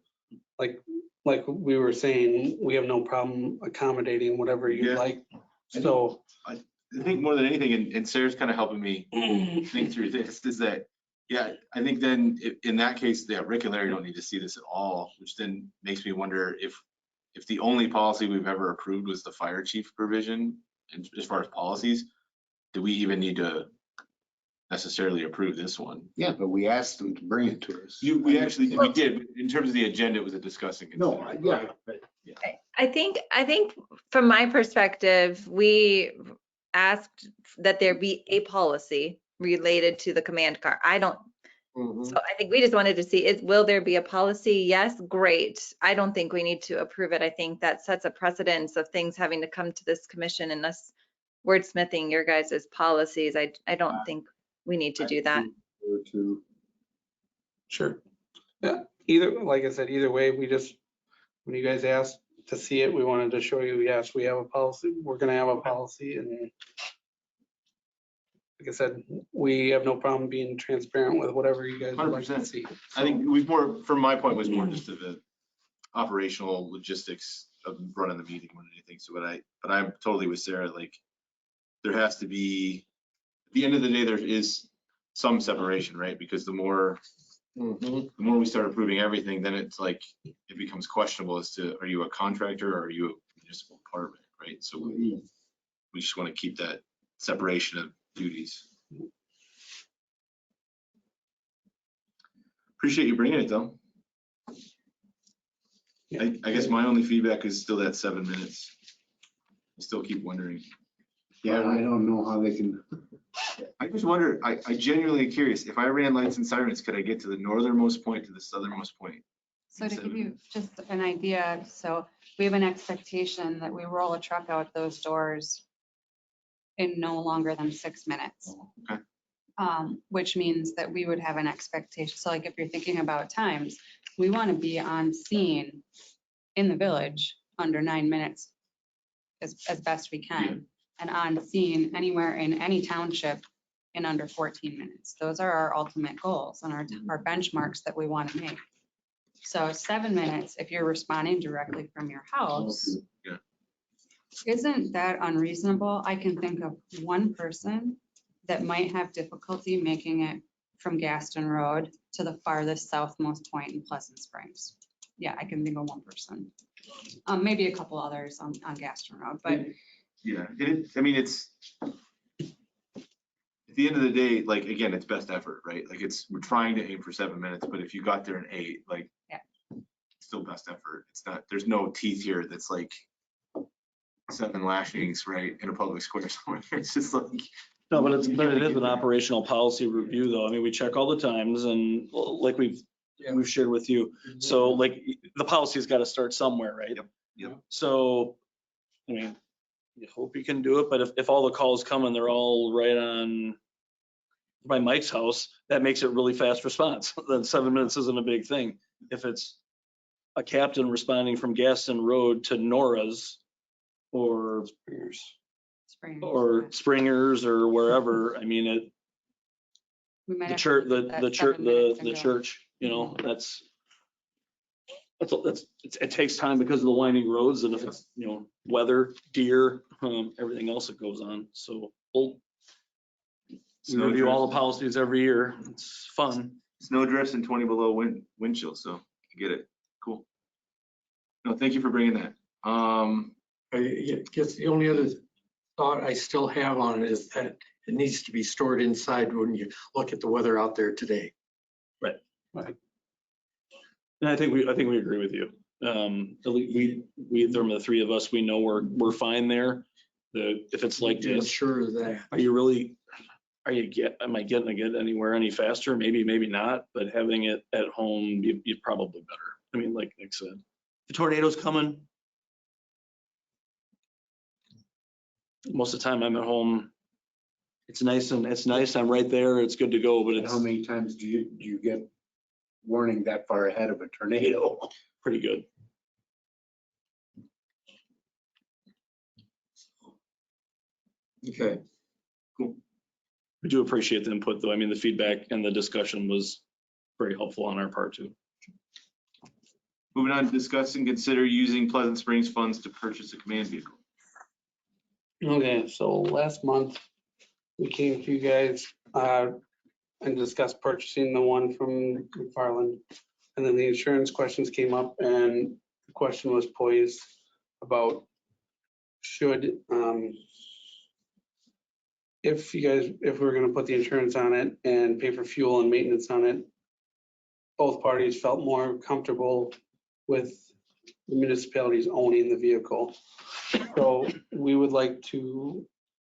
like we were saying, we have no problem accommodating whatever you'd Yeah. like. So I think more than anything, and Sarah's kind of helping me think through this, is that, yeah, I think then in that case, yeah, Rick and Larry don't need to see this at all, which then makes me wonder if the only policy we've ever approved was the fire chief provision, and as far as policies, do we even need to necessarily approve this one? Yeah, but we asked them to bring it to us. We did. In terms of the agenda, it was a discussing. No, yeah, but I think from my perspective, we asked that there be a policy related to the command car. mhm. So I think we just wanted to see, will there be a policy? Yes, great. I don't think we need to approve it. I think that sets a precedence of things having to come to this commission and us wordsmithing your guys' policies. I don't think we need to do that. Or to- sure. Yeah, like I said, either way, when you guys asked to see it, we wanted to show you, yes, we have a policy. We're gonna have a policy, and like I said, we have no problem being transparent with whatever you guys would like to 100%. see. I think we've more, from my point, was more just to the operational logistics of running the meeting more than anything. So, but I'm totally with Sarah. Like, there has to be, at the end of the day, there is some separation, right? Because the more we start approving everything, then it's like, it becomes questionable as to, are you a contractor or are you a municipal department, right? So we just want to keep that separation of duties. Appreciate you bringing it though. I guess my only feedback is still that 7 minutes. I still keep wondering. Yeah, I don't know how they can, I just wonder, I genuinely curious, if I ran lights and sirens, could I get to the northernmost point to the southernmost point? So to give you just an idea, so we have an expectation that we roll a truck out those doors in no longer than 6 minutes. Okay. Which means that we would have an expectation. So like if you're thinking about times, we want to be on scene in the village under 9 minutes as best we can. And on scene anywhere in any township in under 14 minutes. Those are our ultimate goals and our benchmarks that we want to make. So 7 minutes, if you're responding directly from your house, Yeah. Isn't that unreasonable? I can think of one person that might have difficulty making it from Gaston Road to the farthest southmost point in Pleasant Springs. Yeah, I can think of one person. Maybe a couple others on Gaston Road, but Yeah, I mean, it's, at the end of the day, like, again, it's best effort, right? Like, we're trying to aim for 7 minutes, but if you got there in 8, like, Yeah. still best effort. It's not, there's no teeth here that's like 7 lashings, right, in a public square somewhere. It's just like. No, but it is an operational policy review though. I mean, we check all the times and like we've shared with you. So like the policy's got to start somewhere, right? Yep. So, I mean, you hope you can do it, but if all the calls come and they're all right on by Mike's house, that makes it really fast response. Then 7 minutes isn't a big thing. If it's a captain responding from Gaston Road to Nora's or Springers or wherever, I mean, we might the have to church, look at the that church, 7 minutes and the go, church, you know, it takes time because of the winding roads and if it's, you know, weather, deer, everything else that goes on. So we review all the policies every year. It's fun. Snow drifts and 20 below wind chill, so I get it. Cool. No, thank you for bringing that. I guess the only other thought I still have on it is that it needs to be stored inside when you look at the weather out there today. And I think we agree with you. The three of us, we know we're fine there. If it's like To this, ensure that. am I getting to get anywhere any faster? Maybe not, but having it at home, you're probably better. I mean, like Nick said, the tornado's coming. Most of the time I'm at home. It's nice. I'm right there. It's good to go, but And it's how many times do you get warning that far ahead of a tornado? pretty good. Okay. Cool. We do appreciate the input though. I mean, the feedback and the discussion was very helpful on our part too. Moving on, discuss and consider using Pleasant Springs funds to purchase a command vehicle. Okay, so last month, we came to you guys and discussed purchasing the one from McFarland. And then the insurance questions came up and the question was posed about should, if we're gonna put the insurance on it and pay for fuel and maintenance on it, both parties felt more comfortable with the municipalities owning the vehicle. So we would like to,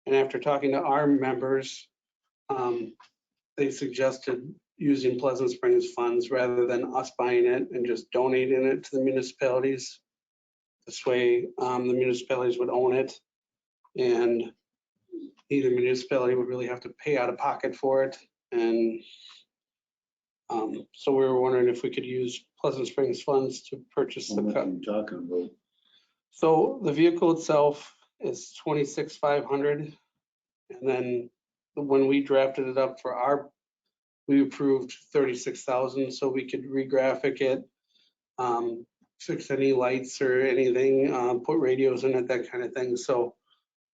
and after talking to our members, they suggested using Pleasant Springs funds rather than us buying it and just donating it to the municipalities. This way, the municipalities would own it and neither municipality would really have to pay out of pocket for it. And so we were wondering if we could use Pleasant Springs funds to purchase the car. Talking about. So the vehicle itself is 26,500. And then when we drafted it up for we approved 36,000 so we could re-graphic it, fix any lights or anything, put radios in it, that kind of thing. So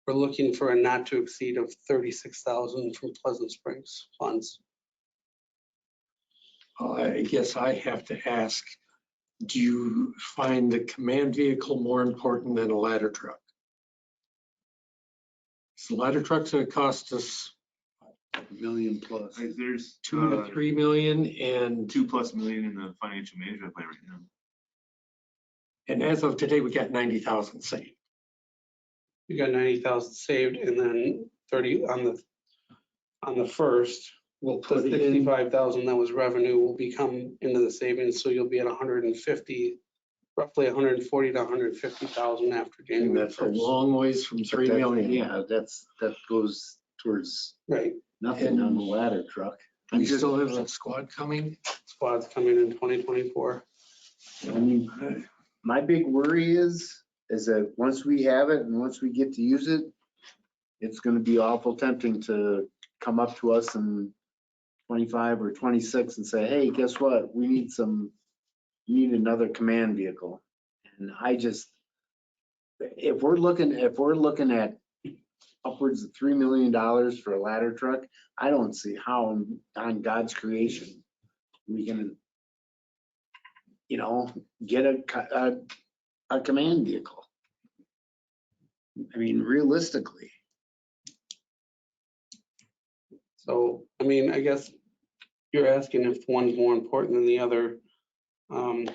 we're looking for a not to exceed of 36,000 from Pleasant Springs funds. I guess I have to ask, do you find the command vehicle more important than a ladder truck? So ladder trucks are gonna cost us $1 million plus. There's 2 to 3 million and $2+ million in the financial management plan right now. as of today, we got 90,000 saved. We got 90,000 saved and then 30 on the first. We'll The put it in, 65,000 that was revenue will become into the savings, so you'll be at 150, roughly 140 to 150,000 after and January that's a 1st. long ways from 3 million. Yeah, that goes towards Right, nothing on the ladder truck. We still have that squad coming. squad's coming in 2024. I mean, my big worry is that once we have it and once we get to use it, it's gonna be awful tempting to come up to us in 25 or 26 and say, hey, guess what? We need another command vehicle. And if we're looking at upwards of $3 million for a ladder truck, I don't see how on God's creation we can, get a command vehicle. I mean, realistically. So, I mean, I guess you're asking if one's more important than the other. I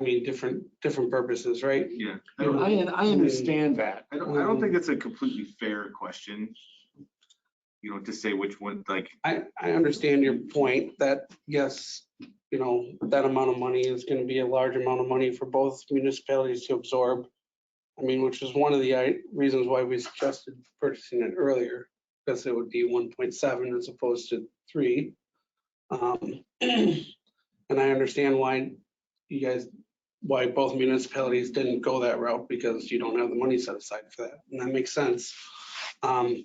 mean, different purposes, right? Yeah. I understand that. I don't think it's a completely fair question, to say which one, like, I understand your point that, yes, that amount of money is going to be a large amount of money for both municipalities to absorb. I mean, which is one of the reasons why we suggested purchasing it earlier, because it would be 1.7 as opposed to 3. And I understand why both municipalities didn't go that route, because you don't have the money set aside for that, and that makes sense. But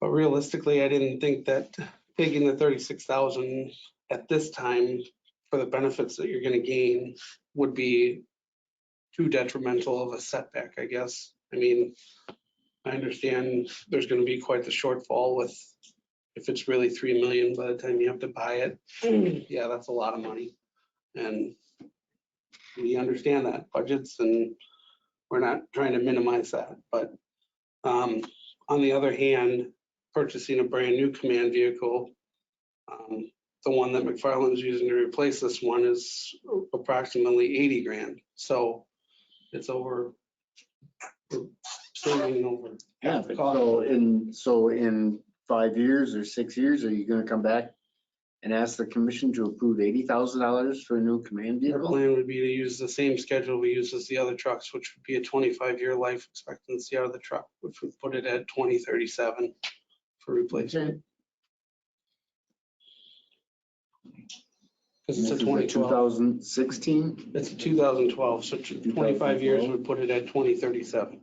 realistically, I didn't think that taking the 36,000 at this time for the benefits that you're going to gain would be too detrimental of a setback, I guess. I mean, I understand there's going to be quite the shortfall with, if it's really 3 million by the time you have to buy it. Yeah, that's a lot of money. And we understand that budgets, and we're not trying to minimize that. But on the other hand, purchasing a brand new command vehicle, the one that McFarland's using to replace this one is approximately 80 grand. So it's saving over half the cost. So in 5 years or 6 years, are you gonna come back and ask the commission to approve $80,000 for a new command Our vehicle? plan would be to use the same schedule we use as the other trucks, which would be a 25-year life expectancy out of the truck, which would put it at 2037 for replacement. Because it's a 2012. 2016? It's a 2012, so 25 years would put it at 2037,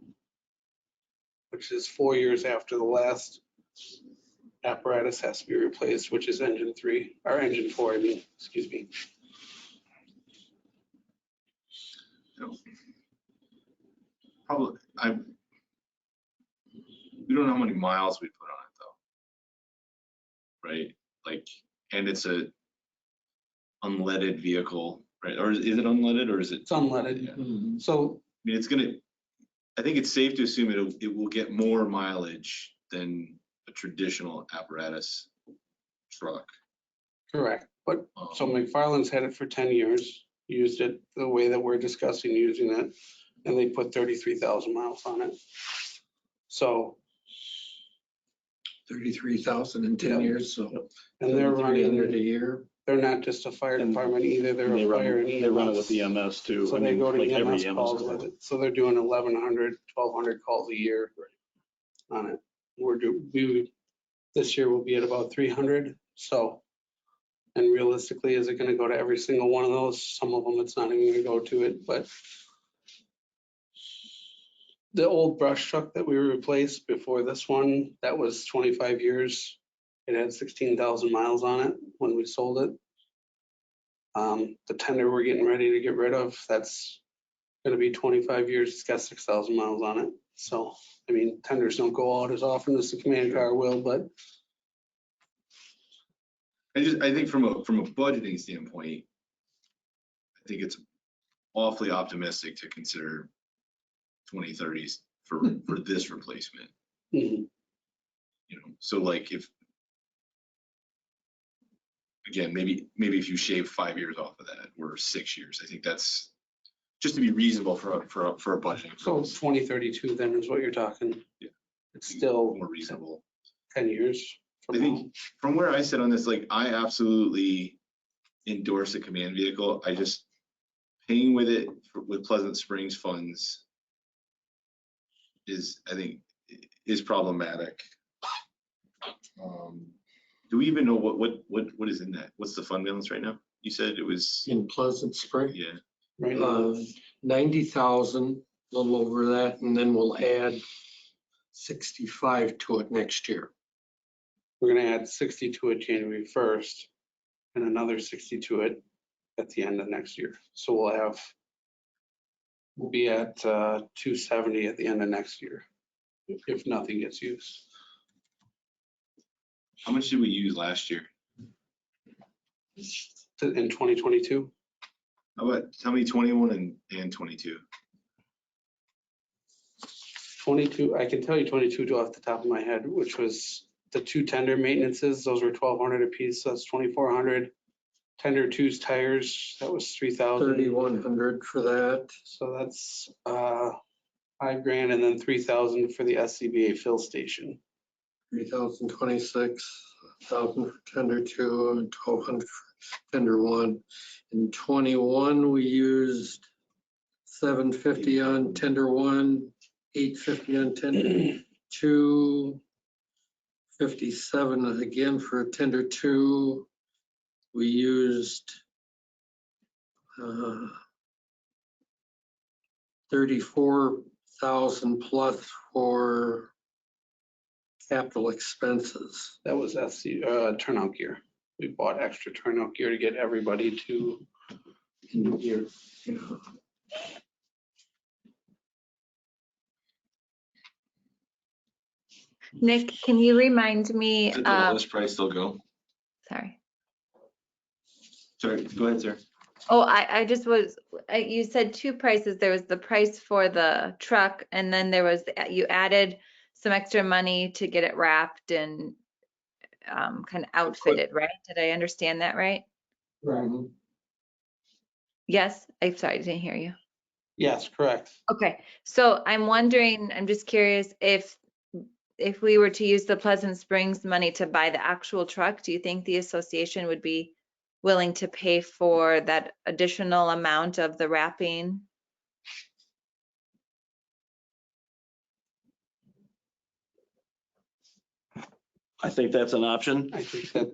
which is 4 years after the last apparatus has to be replaced, which is engine 4, I mean, excuse me. probably, we don't know how many miles we put on it though. Right? Like, and it's a unleaded vehicle, right? Or is it unleaded, or is it? It's unleaded. Yeah. So I mean, I think it's safe to assume it will get more mileage than a traditional apparatus truck. correct, but so McFarland's had it for 10 years, used it the way that we're discussing using it, and they put 33,000 miles on it. So, 33,000 in 10 Yep. years, so and they're 300 a running, year. they're not just a fire And department either, they're a fire and EMS. They run it with EMS too. So I they mean, go to like every EMS calls EMS. with it. So they're doing 1,100, 1,200 calls a year on it. This year we'll be at about 300. So, and realistically, is it going to go to every single one of those? Some of them it's not even going to go to it, but the old brush truck that we replaced before this one, that was 25 years. It had 16,000 miles on it when we sold it. The tender we're getting ready to get rid of, that's going to be 25 years. It's got 6,000 miles on it. So, I mean, tenders don't go out as often as the command car will, but I think from a budgeting standpoint, I think it's awfully optimistic to consider 2030s for this replacement. mhm. So like again, maybe if you shave 5 years off of that, or 6 years, I think that's just to be reasonable for a budgeting. So 2032 then is what you're talking. Yeah. It's still more reasonable. 10 years I from think now. from where I sit on this, like, I absolutely endorse a command vehicle. I just paying with it with Pleasant Springs funds I think is problematic. Do we even know what is in that? What's the fund balance right now? You said it was, In Pleasant Spring, yeah. Right now, 90,000, a little over that, and then we'll add 65 to it next year. we're going to add 60 to it January 1st and another 60 to it at the end of next year. So we'll have We'll be at 270 at the end of next year, if nothing gets used. How much did we use last year? In 2022, How about, tell me 21 and 22. 22, I can tell you 22 off the top of my head, which was the 2 tender maintenances. Those were 1,200 a piece. So that's 2,400. Tender 2's tires, that was 3,000. 3,100 for that. So that's $5,000, and then 3,000 for the SCBA fill station. 3,026,000 for tender 2 and 1,200 for tender 1. In 21, we used 750 on tender 1, 850 on tender 2, 57 again for tender 2. We used 34,000 plus for capital expenses. That was turnout gear. We bought extra turnout gear to get everybody to In the year. Nick, can you remind me, Did the lowest price still go? sorry. Sorry, go ahead, sir. Oh, I just was, you said 2 prices. There was the price for the truck, and then there was, you added some extra money to get it wrapped and kind of outfitted, right? Did I understand that right? Mhm. Yes, I'm sorry, I didn't hear you. Yes, correct. Okay, so I'm wondering, I'm just curious if we were to use the Pleasant Springs money to buy the actual truck, do you think the association would be willing to pay for that additional amount of the wrapping? I think that's an option. I think that.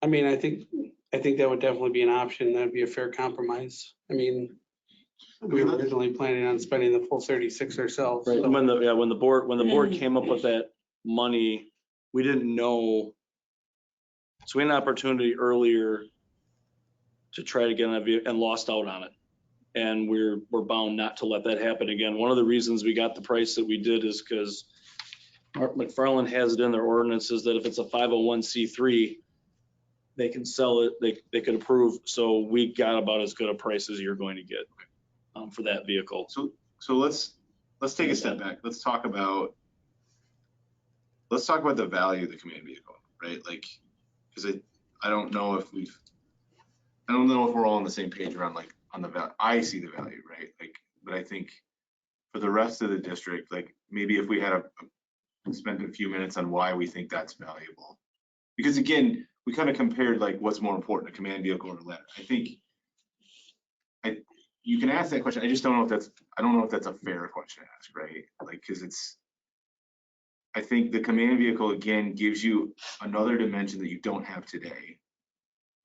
I mean, I think that would definitely be an option. That'd be a fair compromise. I mean, we were originally planning on spending the full 36 ourselves. Right. so- When the board came up with that money, we didn't know. So we had an opportunity earlier to try to get on a vehicle and lost out on it. And we're bound not to let that happen again. One of the reasons we got the price that we did is because McFarland has it in their ordinances that if it's a 501c3, they can sell it, they can approve. So we got about as good a price as you're going to get for that vehicle. So let's take a step back. Let's talk about the value of the command vehicle, right? Like, because I don't know if we're all on the same page around like on the value. I see the value, right? Like, but I think for the rest of the district, like maybe if we had spent a few minutes on why we think that's valuable, because again, we kind of compared like what's more important, a command vehicle or a ladder. I think you can ask that question. I just don't know if that's a fair question to ask, right? Like, because I think the command vehicle again gives you another dimension that you don't have today,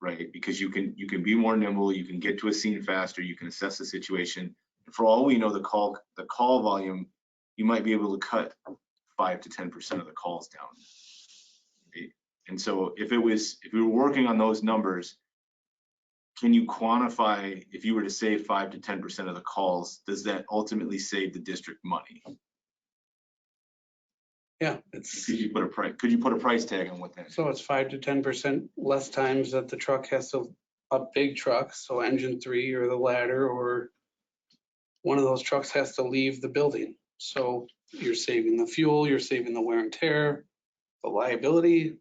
right? Because you can be more nimble, you can get to a scene faster, you can assess the situation. For all we know, the call volume, you might be able to cut 5 to 10% of the calls down. Right? And so if we were working on those numbers, can you quantify if you were to save 5 to 10% of the calls, does that ultimately save the district money? Yeah, Could you put a price tag on what that is? so it's 5 to 10% less times that the truck has to, a big truck, so engine 3 or the ladder or one of those trucks has to leave the building. So you're saving the fuel, you're saving the wear and tear, the liability.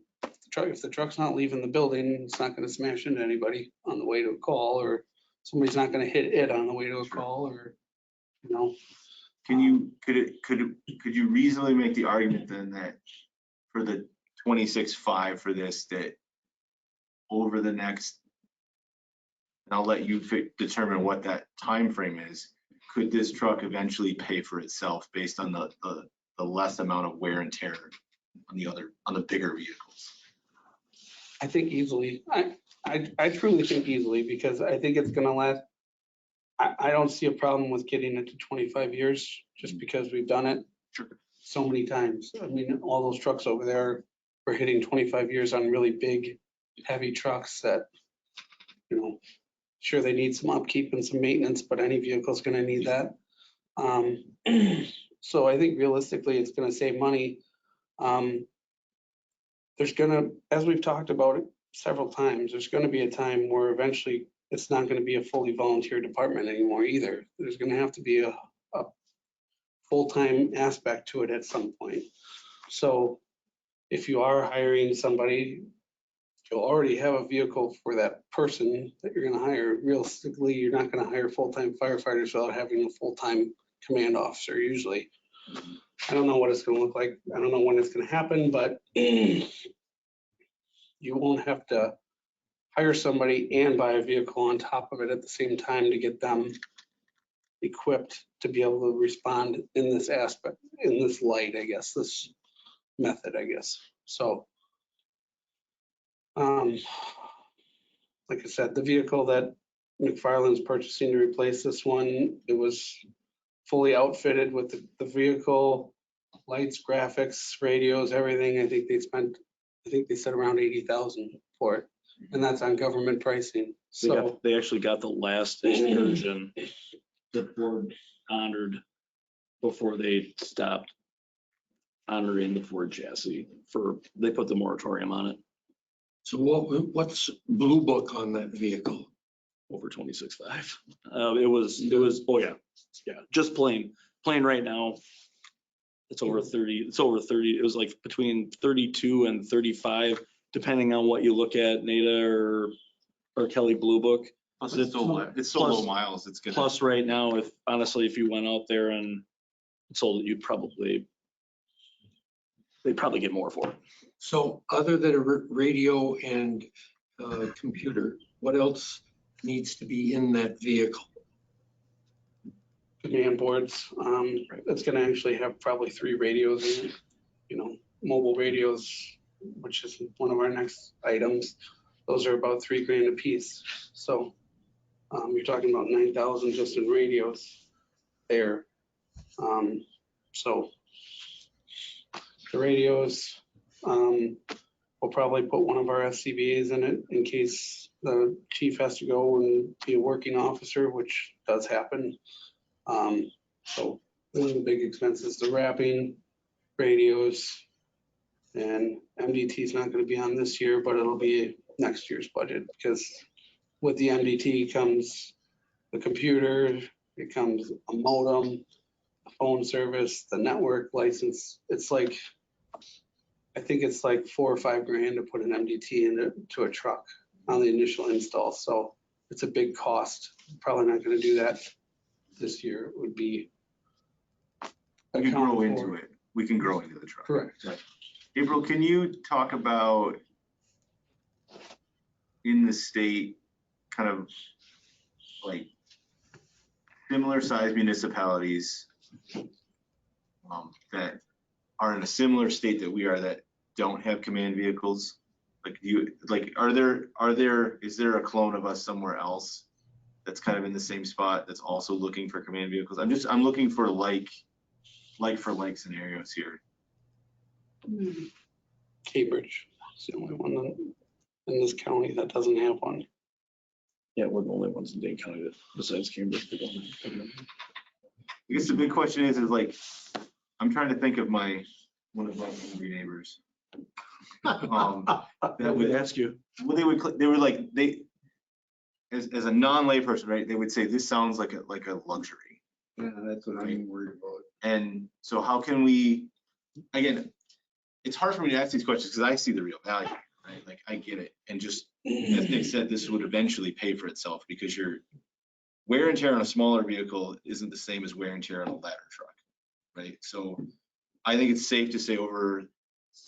If the truck's not leaving the building, it's not going to smash into anybody on the way to a call, or somebody's not going to hit it on the way to a call, or, you know. Could you reasonably make the argument then that for the 26.5 for this, that over the next, and I'll let you determine what that time frame is, could this truck eventually pay for itself based on the less amount of wear and tear on the bigger vehicles? I think easily. I truly think easily, because I think it's gonna last. I don't see a problem with getting it to 25 years just because we've done it so many times. I mean, all those trucks over there were hitting 25 years on really big, heavy trucks that, you know, Sure, they need some upkeep and some maintenance, but any vehicle's gonna need that. So I think realistically, it's gonna save money. There's gonna, as we've talked about it several times, there's gonna be a time where eventually it's not gonna be a fully volunteer department anymore either. There's gonna have to be a full-time aspect to it at some point. So if you are hiring somebody, you'll already have a vehicle for that person that you're gonna hire. Realistically, you're not gonna hire full-time firefighters without having a full-time command officer usually. I don't know what it's gonna look like. I don't know when it's gonna happen, but you won't have to hire somebody and buy a vehicle on top of it at the same time to get them equipped to be able to respond in this aspect, in this light, I guess, this method, I guess. So, like I said, the vehicle that McFarland's purchasing to replace this one, it was fully outfitted with the vehicle, lights, graphics, radios, everything. I think they said around 80,000 for it. And that's on government pricing. So They actually got the last version that Ford honored before they stopped honoring the Ford chassis they put the moratorium on it. So what's Blue Book on that vehicle? Over 26.5. It was, oh yeah, just plain right now. It's over 30, it was like between 32 and 35, depending on what you look at, NADA or Kelly Blue Book. Plus it's so low miles, it's gonna. Plus right now, if you went out there and sold it, they'd probably get more for it. So other than a radio and computer, what else needs to be in that vehicle? command boards, it's gonna actually have probably 3 radios in it, mobile radios, which is one of our next items. Those are about $3,000 a piece. So you're talking about 9,000 just in radios there. So the radios, we'll probably put one of our SCBA's in it in case the chief has to go and be a working officer, which does happen. So one of the big expenses, the wrapping, radios, and MDT is not going to be on this year, but it'll be next year's budget because with the MDT comes the computer, it comes a modem, a phone service, the network license. I think it's like $4 or $5 grand to put an MDT into a truck on the initial install. So it's a big cost. Probably not going to do that this year. It would be. We can grow into it. We can grow into the truck. Correct. Right. April, can you talk about in the state, kind of like similar sized municipalities that are in a similar state that we are that don't have command vehicles? Is there a clone of us somewhere else that's kind of in the same spot that's also looking for command vehicles? I'm looking for like for like scenarios here. Cambridge is the only one in this county that doesn't have one. Yeah, we're the only ones in Dane County that, besides Cambridge. I guess the big question is like, I'm trying to think of one of my angry neighbors. That would ask you. Well, as a non-lay person, right? They would say this sounds like a luxury. Yeah, that's what I'm worried about. And so how can we, again, it's hard for me to ask these questions because I see the real value, right? Like I get it. And just as Nick said, this would eventually pay for itself because your wear and tear on a smaller vehicle isn't the same as wear and tear on a ladder truck, right? So I think it's safe to say over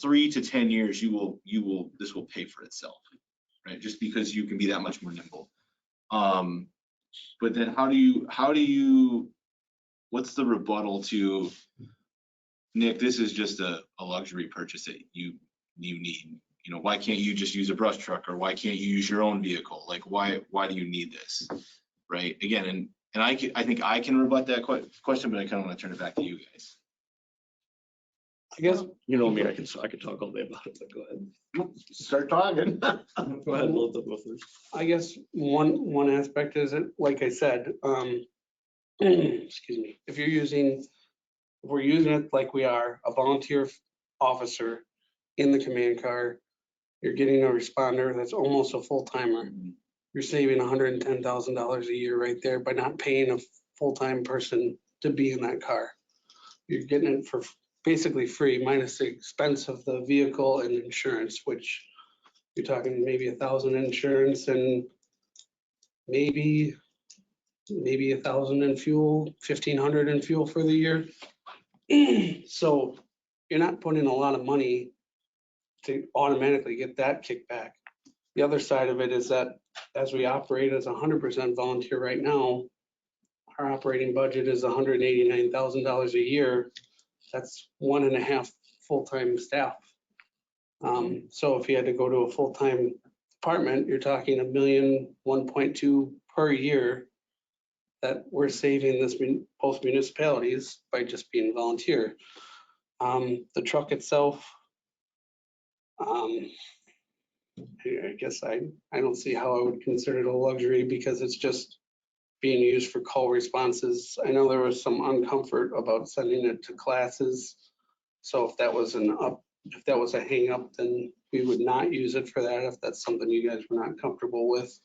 3 to 10 years, this will pay for itself, right? Just because you can be that much more nimble. But then how do you, what's the rebuttal to, Nick, this is just a luxury purchase that you need? Why can't you just use a brush truck, or why can't you use your own vehicle? Like, why do you need this? Right? Again, and I think I can rebut that question, but I kind of want to turn it back to you guys. I guess, You know me, I could talk all day about it, but go ahead. Start talking. Go ahead, Melissa, go first. I guess one aspect is it, like I said, excuse me, if we're using it like we are, a volunteer officer in the command car, you're getting a responder that's almost a full timer. You're saving $110,000 a year right there by not paying a full-time person to be in that car. You're getting it for basically free, minus the expense of the vehicle and insurance, which you're talking maybe $1,000 insurance and maybe $1,000 in fuel, $1,500 in fuel for the year. So you're not putting a lot of money to automatically get that kickback. The other side of it is that as we operate as 100% volunteer right now, our operating budget is $189,000 a year. That's 1.5 full-time staff. So if you had to go to a full-time department, you're talking $1 million, 1.2 per year that we're saving both municipalities by just being volunteer. The truck itself, I guess I don't see how I would consider it a luxury because it's just being used for call responses. I know there was some uncomfort about sending it to classes. So if that was a hang up, then we would not use it for that if that's something you guys were not comfortable with.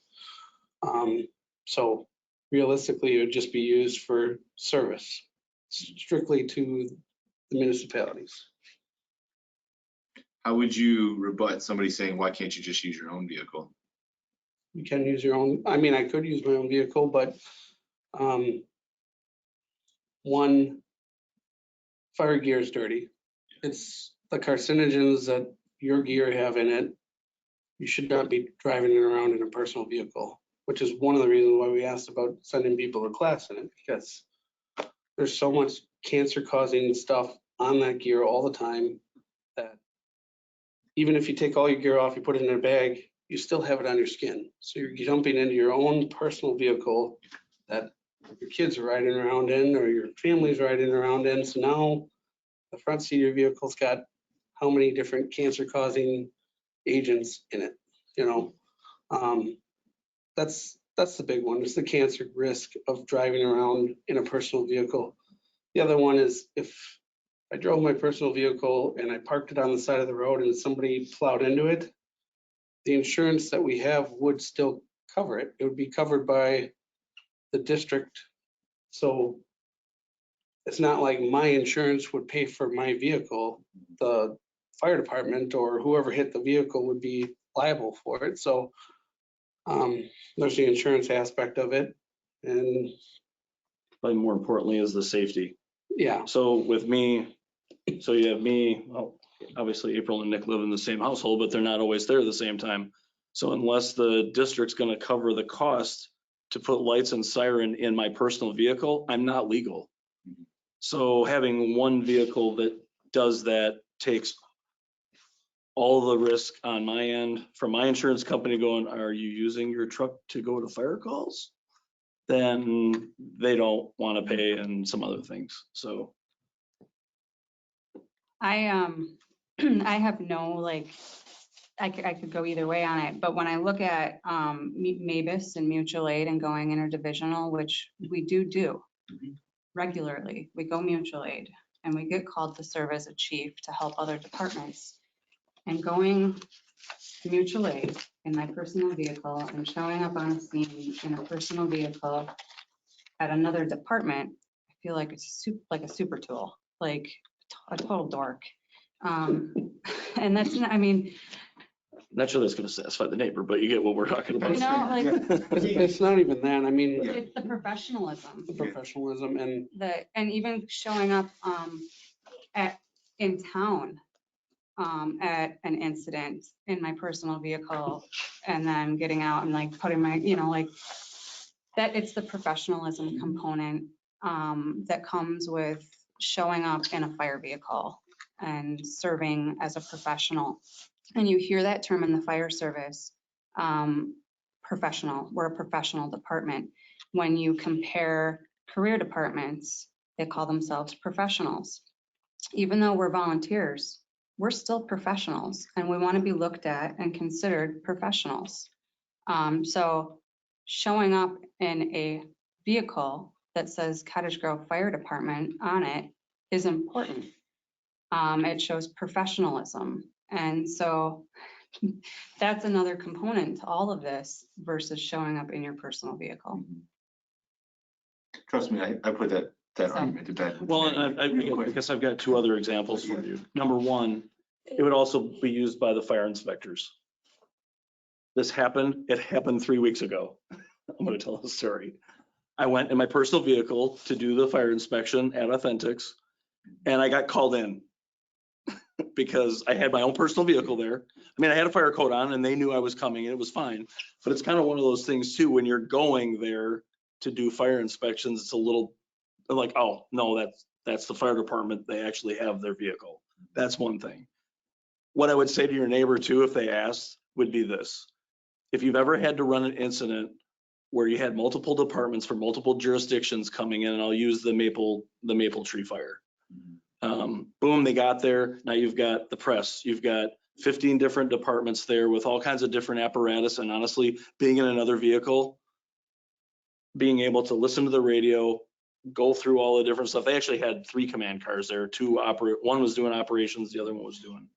So realistically, it would just be used for service, strictly to the municipalities. How would you rebut somebody saying, why can't you just use your own vehicle? You can use your own, I mean, I could use my own vehicle, but one, fire gear is dirty. It's the carcinogens that your gear have in it. You should not be driving it around in a personal vehicle, which is one of the reasons why we asked about sending people to class in it, because there's so much cancer causing stuff on that gear all the time that even if you take all your gear off, you put it in a bag, you still have it on your skin. So you're jumping into your own personal vehicle that your kids are riding around in or your family's riding around in. So now the front seat of your vehicle's got how many different cancer causing agents in it, you know? That's the big one. It's the cancer risk of driving around in a personal vehicle. The other one is if I drove my personal vehicle and I parked it on the side of the road and somebody plowed into it, the insurance that we have would still cover it. It would be covered by the district. So it's not like my insurance would pay for my vehicle. The fire department or whoever hit the vehicle would be liable for it. So there's the insurance aspect of it. And But more importantly is the safety. yeah, So with me, so you have me, well, obviously April and Nick live in the same household, but they're not always there at the same time. So unless the district's gonna cover the cost to put lights and siren in my personal vehicle, I'm not legal. So having one vehicle that does that takes all the risk on my end from my insurance company going, are you using your truck to go to fire calls? Then they don't want to pay and some other things. So I I have no, like, I could go either way on it, but when I look at MABUS and mutual aid and going interdivisional, which we do regularly, we go mutual aid and we get called to serve as a chief to help other departments. And going mutual aid in my personal vehicle and showing up on a scene in a personal vehicle at another department, I feel like it's like a super tool, like a total dork. And that's not, I mean, not sure that's going to satisfy the neighbor, but you get what we're talking about. you know, like, it's not even that. I mean, it's the professionalism. the professionalism and And even showing up in town at an incident in my personal vehicle and then getting out and like putting my, you know, like that, it's the professionalism component that comes with showing up in a fire vehicle and serving as a professional. And you hear that term in the fire service, professional. We're a professional department. When you compare career departments, they call themselves professionals. even though we're volunteers, we're still professionals and we want to be looked at and considered professionals. So showing up in a vehicle that says Cottage Grove Fire Department on it is important. It shows professionalism. And so that's another component to all of this versus showing up in your personal vehicle. Trust me, I put that So- argument to bed. Well, and I guess I've got 2 other examples for you. Number 1, it would also be used by the fire inspectors. This happened, it happened 3 weeks ago. I'm gonna tell a story. I went in my personal vehicle to do the fire inspection at Authentics, and I got called in because I had my own personal vehicle there. I mean, I had a fire coat on and they knew I was coming and it was fine. But it's kind of one of those things too, when you're going there to do fire inspections, it's a little like, oh, no, that's the fire department. They actually have their vehicle. That's one thing. What I would say to your neighbor too, if they asked, would be this. If you've ever had to run an incident where you had multiple departments for multiple jurisdictions coming in, and I'll use the maple tree fire. Boom, they got there. Now you've got the press. You've got 15 different departments there with all kinds of different apparatus. And honestly, being in another vehicle, being able to listen to the radio, go through all the different stuff. They actually had 3 command cars there. 2 operate. One was doing operations. The other one was doing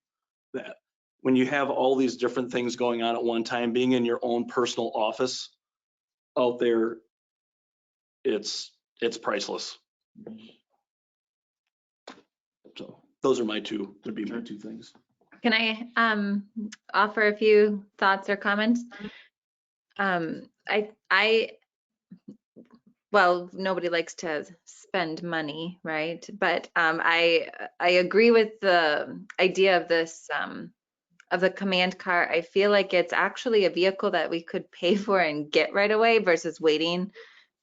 that. When you have all these different things going on at one time, being in your own personal office out there, it's priceless. So those are my 2, would be my 2 things. Can I offer a few thoughts or comments? Well, nobody likes to spend money, right? But I agree with the idea of this of the command car. I feel like it's actually a vehicle that we could pay for and get right away versus waiting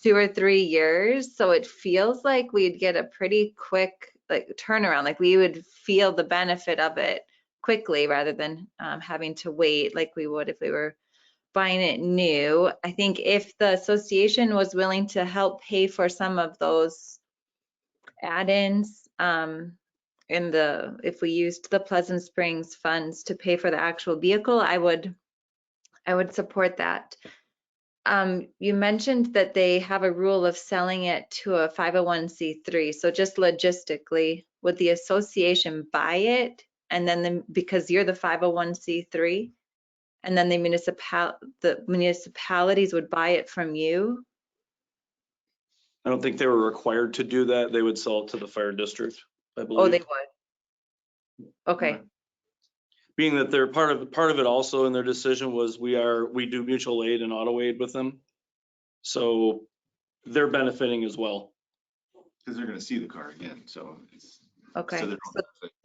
2 or 3 years. So it feels like we'd get a pretty quick like turnaround. Like we would feel the benefit of it quickly rather than having to wait like we would if we were buying it new. I think if the association was willing to help pay for some of those add-ins, if we used the Pleasant Springs funds to pay for the actual vehicle, I would support that. You mentioned that they have a rule of selling it to a 501c3. So just logistically, would the association buy it? And then because you're the 501c3, and then the municipalities would buy it from you? I don't think they were required to do that. They would sell it to the fire district, I believe. Oh, they would. Okay. Being that they're part of it also in their decision was we do mutual aid and auto aid with them. So they're benefiting as well. Because they're gonna see the car again, so it's. Okay. So they're-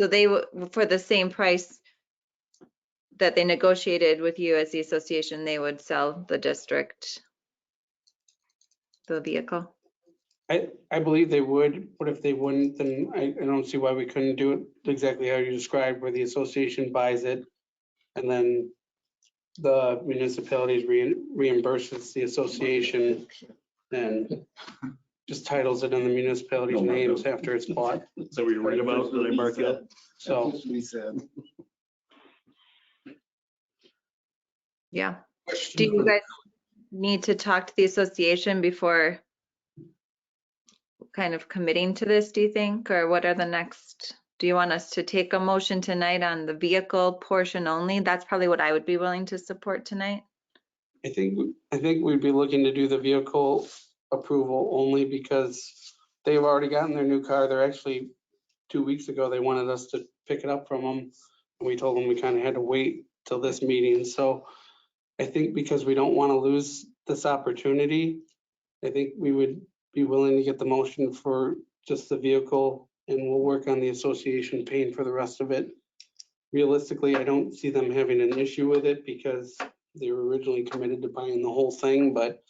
So they would, for the same price that they negotiated with you as the association, they would sell the district the vehicle? I believe they would, but if they wouldn't, then I don't see why we couldn't do it exactly how you described, where the association buys it and then the municipalities reimburses the association and just titles it in the municipality's names after it's bought. Is that what you're worried about? Did I mark you up? So That's what he said. Yeah. Do you guys need to talk to the association before kind of committing to this, do you think? Or what are the next, do you want us to take a motion tonight on the vehicle portion only? That's probably what I would be willing to support tonight. I think we'd be looking to do the vehicle approval only because they've already gotten their new car. They're actually 2 weeks ago, they wanted us to pick it up from them. And we told them we kind of had to wait till this meeting. So I think because we don't want to lose this opportunity, I think we would be willing to get the motion for just the vehicle and we'll work on the association paying for the rest of it. Realistically, I don't see them having an issue with it because they were originally committed to buying the whole thing, but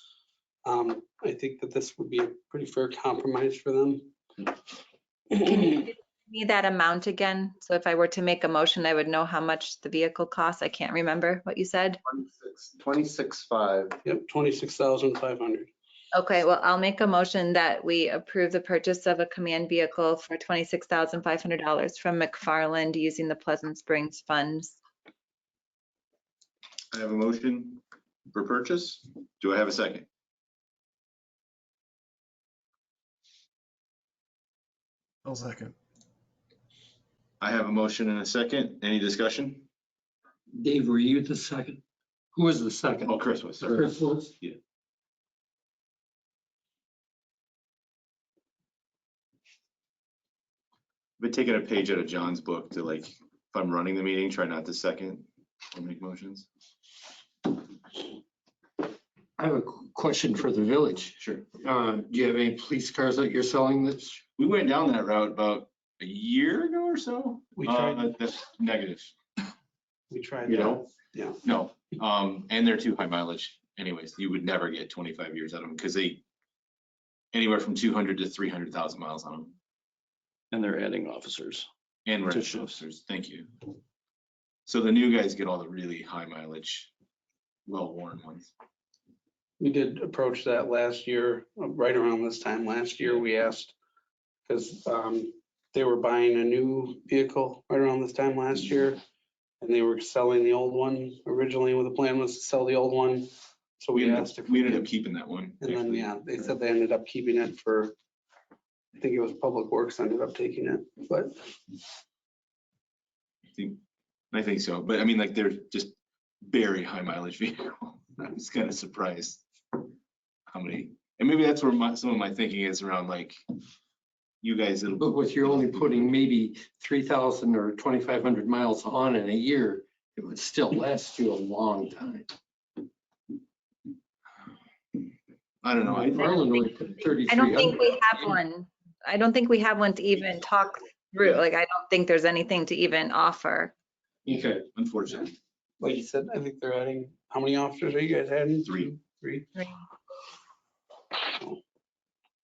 I think that this would be a pretty fair compromise for them. Can you give me that amount again? So if I were to make a motion, I would know how much the vehicle costs. I can't remember what you said. 26.5. Yep, 26,500. Okay, well, I'll make a motion that we approve the purchase of a command vehicle for $26,500 from McFarland using the Pleasant Springs funds. I have a motion for purchase. Do I have a second? I'll second. I have a motion and a second. Any discussion? Dave, were you the second? Who was the second? Oh, Chris was, sorry. Chris was? Yeah. Been taking a page out of John's book to like, if I'm running the meeting, try not to second or make motions. I have a question for the village. Sure. Do you have any police cars that you're selling this? We went down that route about a year ago or so. We tried. That's negative. We tried. You that. know? Yeah. No, and they're too high mileage anyways. You would never get 25 years out of them because they anywhere from 200 to 300,000 miles on them. And they're adding officers. And To ranch shifts. officers, thank you. So the new guys get all the really high mileage, well-worn ones. We did approach that last year, right around this time last year, we asked, because they were buying a new vehicle right around this time last year, and they were selling the old one originally, with the plan was to sell the old one. So we asked if We ended up keeping that one. and then, yeah, they said they ended up keeping it for, I think it was Public Works ended up taking it, but I think so, but I mean, like, they're just very high mileage vehicle. I was kind of surprised how many, and maybe that's where some of my thinking is around, like, you guys. But with you're only putting maybe 3,000 or 2,500 miles on in a year, it would still last you a long time. I don't know. Farland only put I don't think 3,300. we have one. I don't think we have one to even talk through. Like, I don't think there's anything to even offer. Okay. Unfortunately, like you said, I think they're adding, how many officers are you guys adding? Three. Three?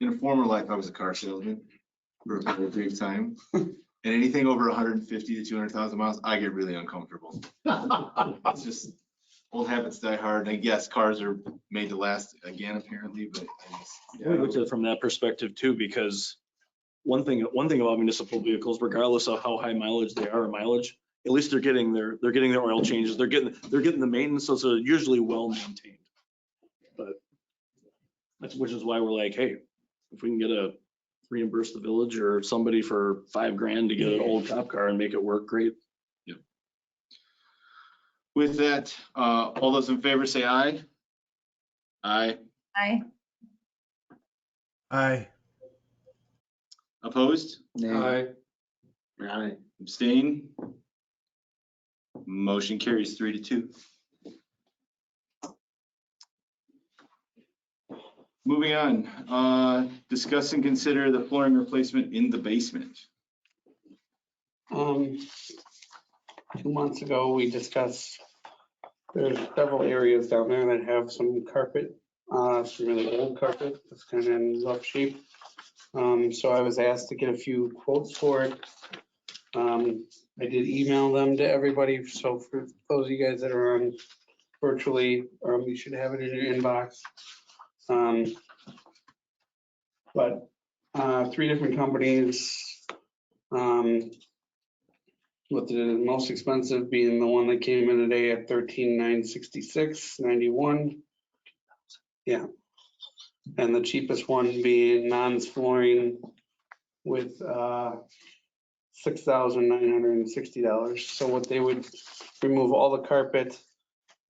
in a former life, I was a car salesman for a very brief time. And anything over 150 to 200,000 miles, I get really uncomfortable. It's just old habits die hard. And yes, cars are made to last again, apparently, but I just, I looked at it from that perspective too, because one thing about municipal vehicles, regardless of how high mileage they are, at least they're getting their oil changes, they're getting the maintenance, so they're usually well maintained. But which is why we're like, hey, if we can reimburse the village or somebody for $5,000 to get an old cop car and make it work, great. Yep. With that, all those in favor say aye. Aye. Aye. Aye. Opposed? Aye. Aye. Abstain? Motion carries 3-2. Moving on, discuss and consider the flooring replacement in the basement. 2 months ago, we discussed, there's several areas down there that have some carpet, some really old carpet that's kind of in rough shape. So I was asked to get a few quotes for it. I did email them to everybody, so for those of you guys that are on virtually, you should have it in your inbox. But 3 different companies, with the most expensive being the one that came in today at $13,966.91. Yeah. And the cheapest one being Non's Flooring with $6,960. So what they would remove all the carpet,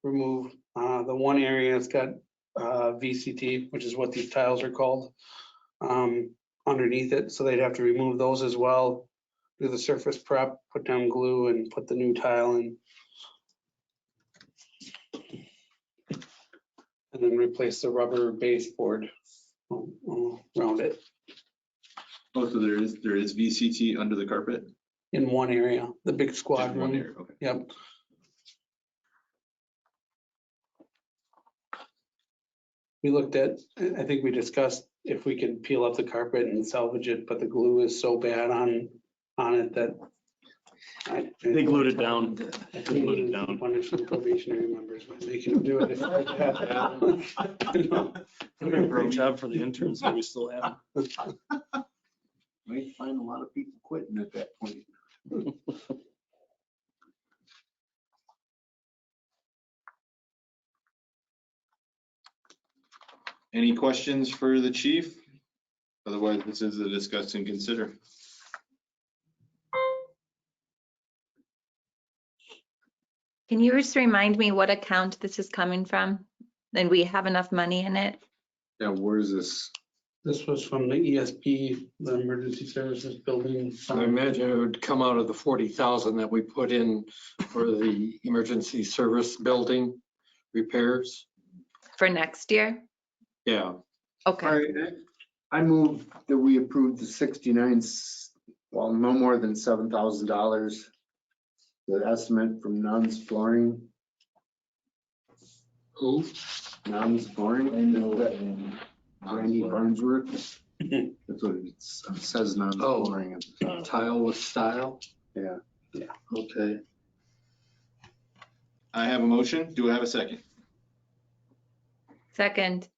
remove the one area that's got VCT, which is what these tiles are called, underneath it. So they'd have to remove those as well, do the surface prep, put down glue and put the new tile in. And then replace the rubber baseboard around it Oh, so there is VCT under the carpet? in one area, the big Just squad one room. area, okay. Yep. We looked at, I think we discussed if we could peel up the carpet and salvage it, but the glue is so bad on it that They glued it down. I think we need to punish the probationary members by making them do it. Great job for the interns that we still have. Might find a lot of people quitting at that point. Any questions for the chief? Otherwise, this is a discuss and consider. Can you just remind me what account this is coming from? And we have enough money in it? Yeah, where's this? This was from the ESP, the Emergency Services Building. I imagine it would come out of the 40,000 that we put in for the emergency service building repairs. For next year? Yeah, Okay. All right, I move that we approve the 69, well, no more than $7,000. The estimate from Nuns Flooring. who? Nuns Flooring, I know that. Randy Farnsworth. That's what it says, Nuns Oh. Flooring at the top. Tile with style? Yeah. Okay. I have a motion. Do I have a second? Second.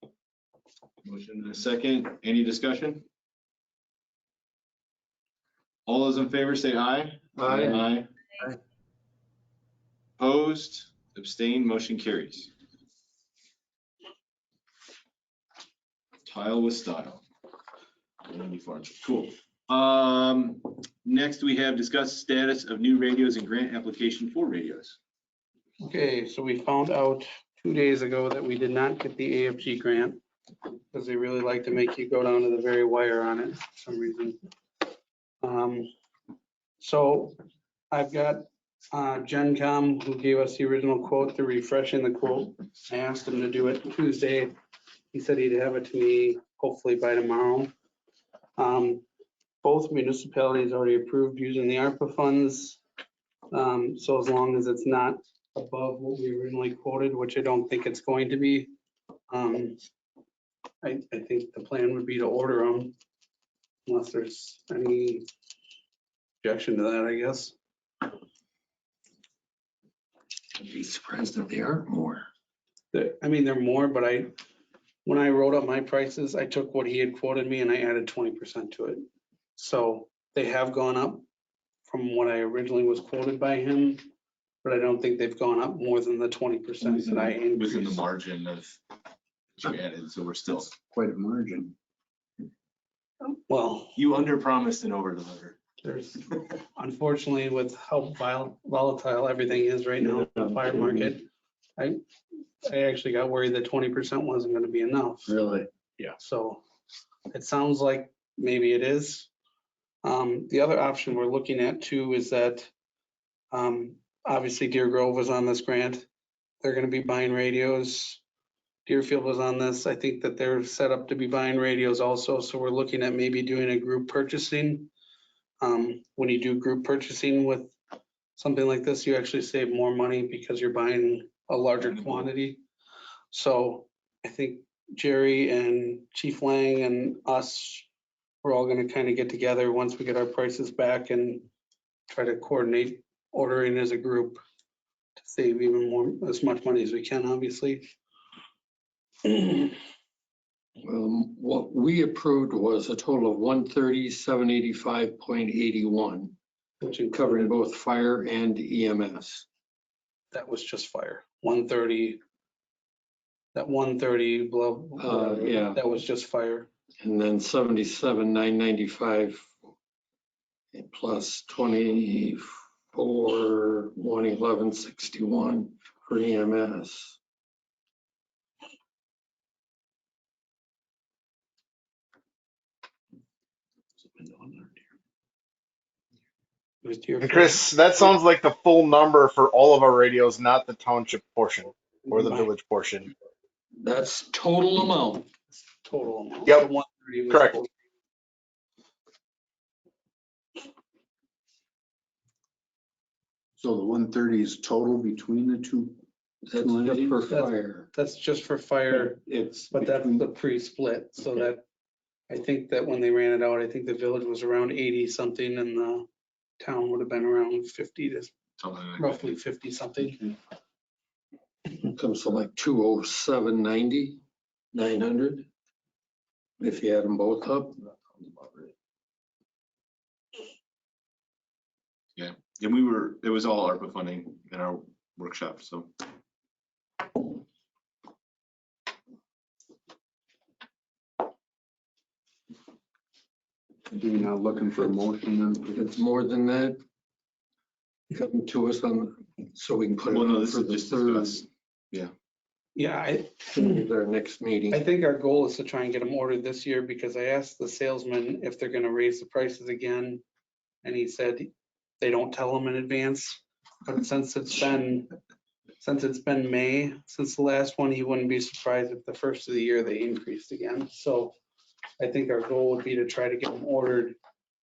Motion and a second. Any discussion? All those in favor say aye. Aye. Aye. Opposed, abstained, motion carries. Tile with style. Randy Farnsworth. Cool. Next we have discussed status of new radios and grant application for radios. Okay, so we found out 2 days ago that we did not get the AFG grant because they really like to make you go down to the very wire on it for some reason. So I've got GenCom who gave us the original quote. They're refreshing the quote. I asked him to do it Tuesday. He said he'd have it to me hopefully by tomorrow. Both municipalities already approved using the ARPA funds. So as long as it's not above what we originally quoted, which I don't think it's going to be, I think the plan would be to order them unless there's any objection to that, I guess. I'd be surprised if they aren't more. I mean, they're more, but when I wrote up my prices, I took what he had quoted me and I added 20% to it. So they have gone up from what I originally was quoted by him, but I don't think they've gone up more than the 20% that I Within the increased. margin of what you added, so we're still. Quite a margin. Well, You underpromised and overdelivered. there's, unfortunately, with how volatile everything is right now in the fire market, I actually got worried that 20% wasn't going to be enough. Really? So it sounds like maybe it is. The other option we're looking at too is that obviously Deer Grove was on this grant. They're going to be buying radios. Deerfield was on this. I think that they're set up to be buying radios also. So we're looking at maybe doing a group purchasing. When you do group purchasing with something like this, you actually save more money because you're buying a larger quantity. So I think Jerry and Chief Lang and us, we're all going to kind of get together once we get our prices back and try to coordinate ordering as a group to save even more, as much money as we can, obviously. What we approved was a total of 130,785.81, Which included, covering both fire and EMS. that was just fire, 130, that 130, blah, Yeah. that was just fire. And then 77,995 plus 24, 111.61 for EMS. It was Deerfield. And Chris, that sounds like the full number for all of our radios, not the township portion or the village portion. That's total amount. Total amount. Yep. The 130 was Correct. total. So the 130 is total between the two? That's just for fire. That's just for fire, It's. but that's between- the pre-split, so that, I think that when they ran it out, I think the village was around 80 something and the town would have been around 50 to Something like roughly 50 something. Comes to like 207.90, 900. If you add them both up. Yeah, and it was all ARPA funding in our workshop, so. You're not looking for a motion then? If it's more than that, come to us on, so we can put it Well, no, on this for is the just third, discuss. Yeah, our next meeting. I think our goal is to try and get them ordered this year because I asked the salesman if they're gonna raise the prices again. And he said they don't tell them in advance, but since it's been May, since the last one, he wouldn't be surprised if the first of the year they increased again. So I think our goal would be to try to get them ordered,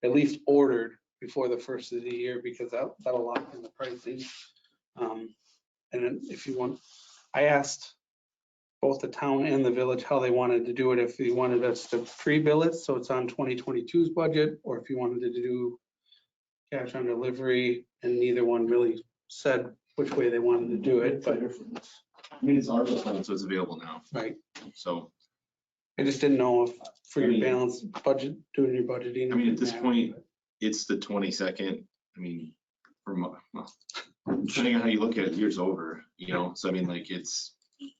at least ordered before the first of the year because that'll lock in the pricing. And then if you want, I asked both the town and the village how they wanted to do it, if they wanted us to pre-bill it, so it's on 2022's budget, or if you wanted to do cash on delivery, and neither one really said which way they wanted to do it, but. I mean, it's ARPA funding, so it's available now. Right. So, I just didn't know if for I your mean- balanced budget, doing your budgeting. I mean, at this point, it's the 22nd. I mean, well, depending on how you look at it, year's over, you know? So I mean, like, it's,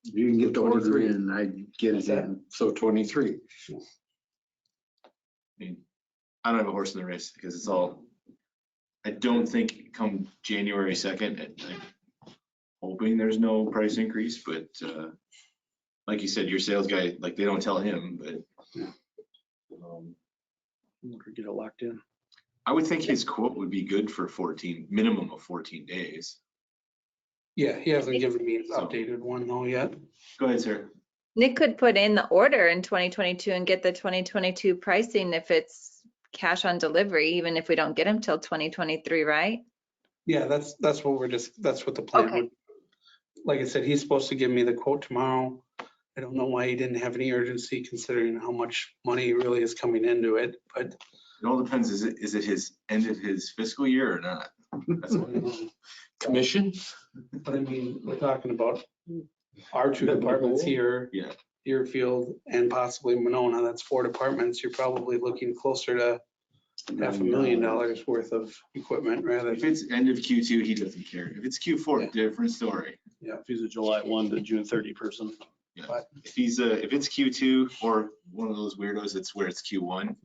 You can get the order 23. in, I get it in. So 23. I mean, I don't have a horse in the race because it's all, I don't think come January 2nd, I'm hoping there's no price increase, but like you said, your sales guy, like, they don't tell him, but Get it locked in. I would think his quote would be good for minimum of 14 days. Yeah, he hasn't given me an So- updated one though yet. Go ahead, sir. Nick could put in the order in 2022 and get the 2022 pricing if it's cash on delivery, even if we don't get him till 2023, right? Yeah, that's what that's what the plan Okay. would. Like I said, he's supposed to give me the quote tomorrow. I don't know why he didn't have any urgency considering how much money really is coming into it, but It all depends, is it his end of his fiscal year or not? That's what, Commission? But I mean, we're talking about our two departments here. Yeah. Deerfield and possibly Monona, that's 4 departments. You're probably looking closer to $500,000 worth of equipment rather if than. it's end of Q2, he doesn't care. If it's Q4, Yeah. different story. If he's a July 1 to June 30 person. Yeah. But- If it's Q2 or one of those weirdos, it's where it's Q1,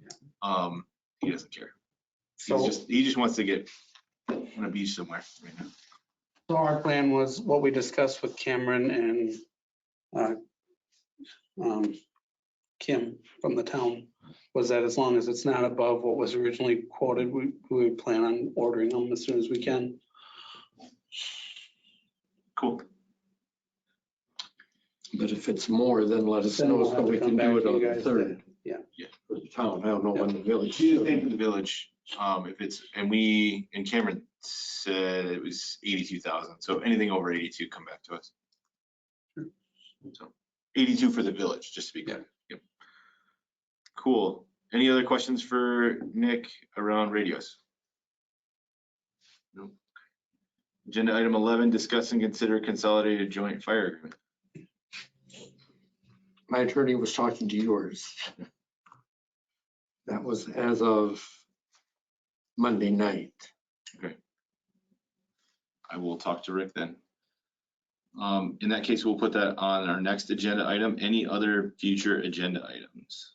he doesn't care. So, He just wants to get on a beach somewhere right now. so our plan was what we discussed with Cameron and Kim from the town was that as long as it's not above what was originally quoted, we would plan on ordering them as soon as we can. Cool. But if it's more, then let us Then know we'll so have to we come can back do it to you on the guys third. Yeah. For the town, I don't know when the village. She's the same for the village. If it's, and Cameron said it was 82,000. So anything over 82, come back to us. So 82 for the village, just to be clear. Yep. Cool. Any other questions for Nick around radios? No. Agenda item 11, discuss and consider consolidated joint fire agreement. My attorney was talking to yours. That was as of Monday night. I will talk to Rick then. In that case, we'll put that on our next agenda item. Any other future agenda items?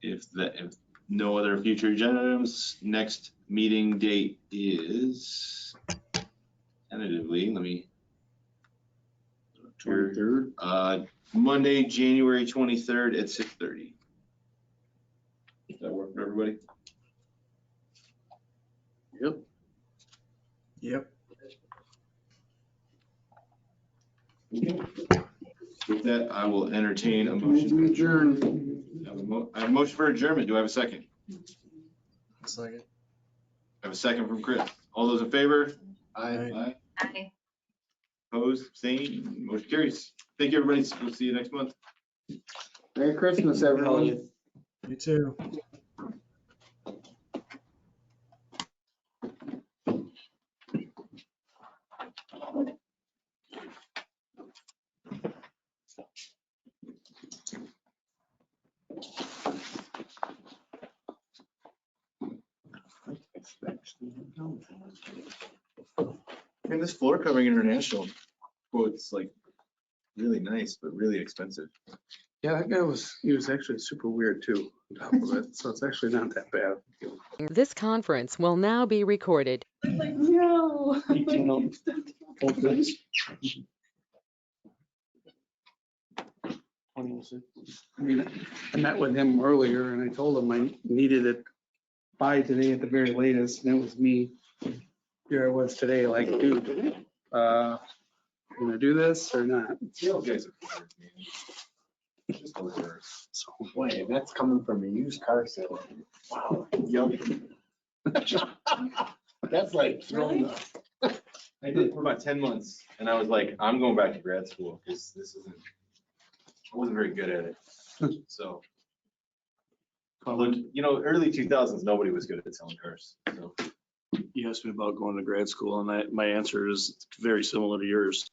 If no other future agenda items, next meeting date is tentatively, let me. 23rd. Monday, January 23rd at 6:30. Does that work for everybody? Yep. Yep. With that, I will entertain a motion. Adjourn. I have a motion for adjournment. Do I have a second? Second. I have a second from Chris. All those in favor? I, Aye. Opposed, abstained, motion carries. Thank you, everybody. We'll see you next month. Merry Christmas, everyone. You too. And this floor covering international quote's like really nice, but really expensive. Yeah, that guy he was actually super weird too, on top of it. So it's actually not that bad. This conference will now be recorded. No. 2006. I mean, I met with him earlier and I told him I needed it by today at the very latest, and it was me. Here I was today, like, dude, gonna do this or not? You guys are weird, man. Just the worst. So, Boy, that's coming from a used car sale. Wow. That's like throwing up. I did for about 10 months and I was like, I'm going back to grad school because this isn't, I wasn't very good at it. So, look, you know, early 2000s, nobody was good at selling cars. So You asked me about going to grad school, and my answer is very similar to yours.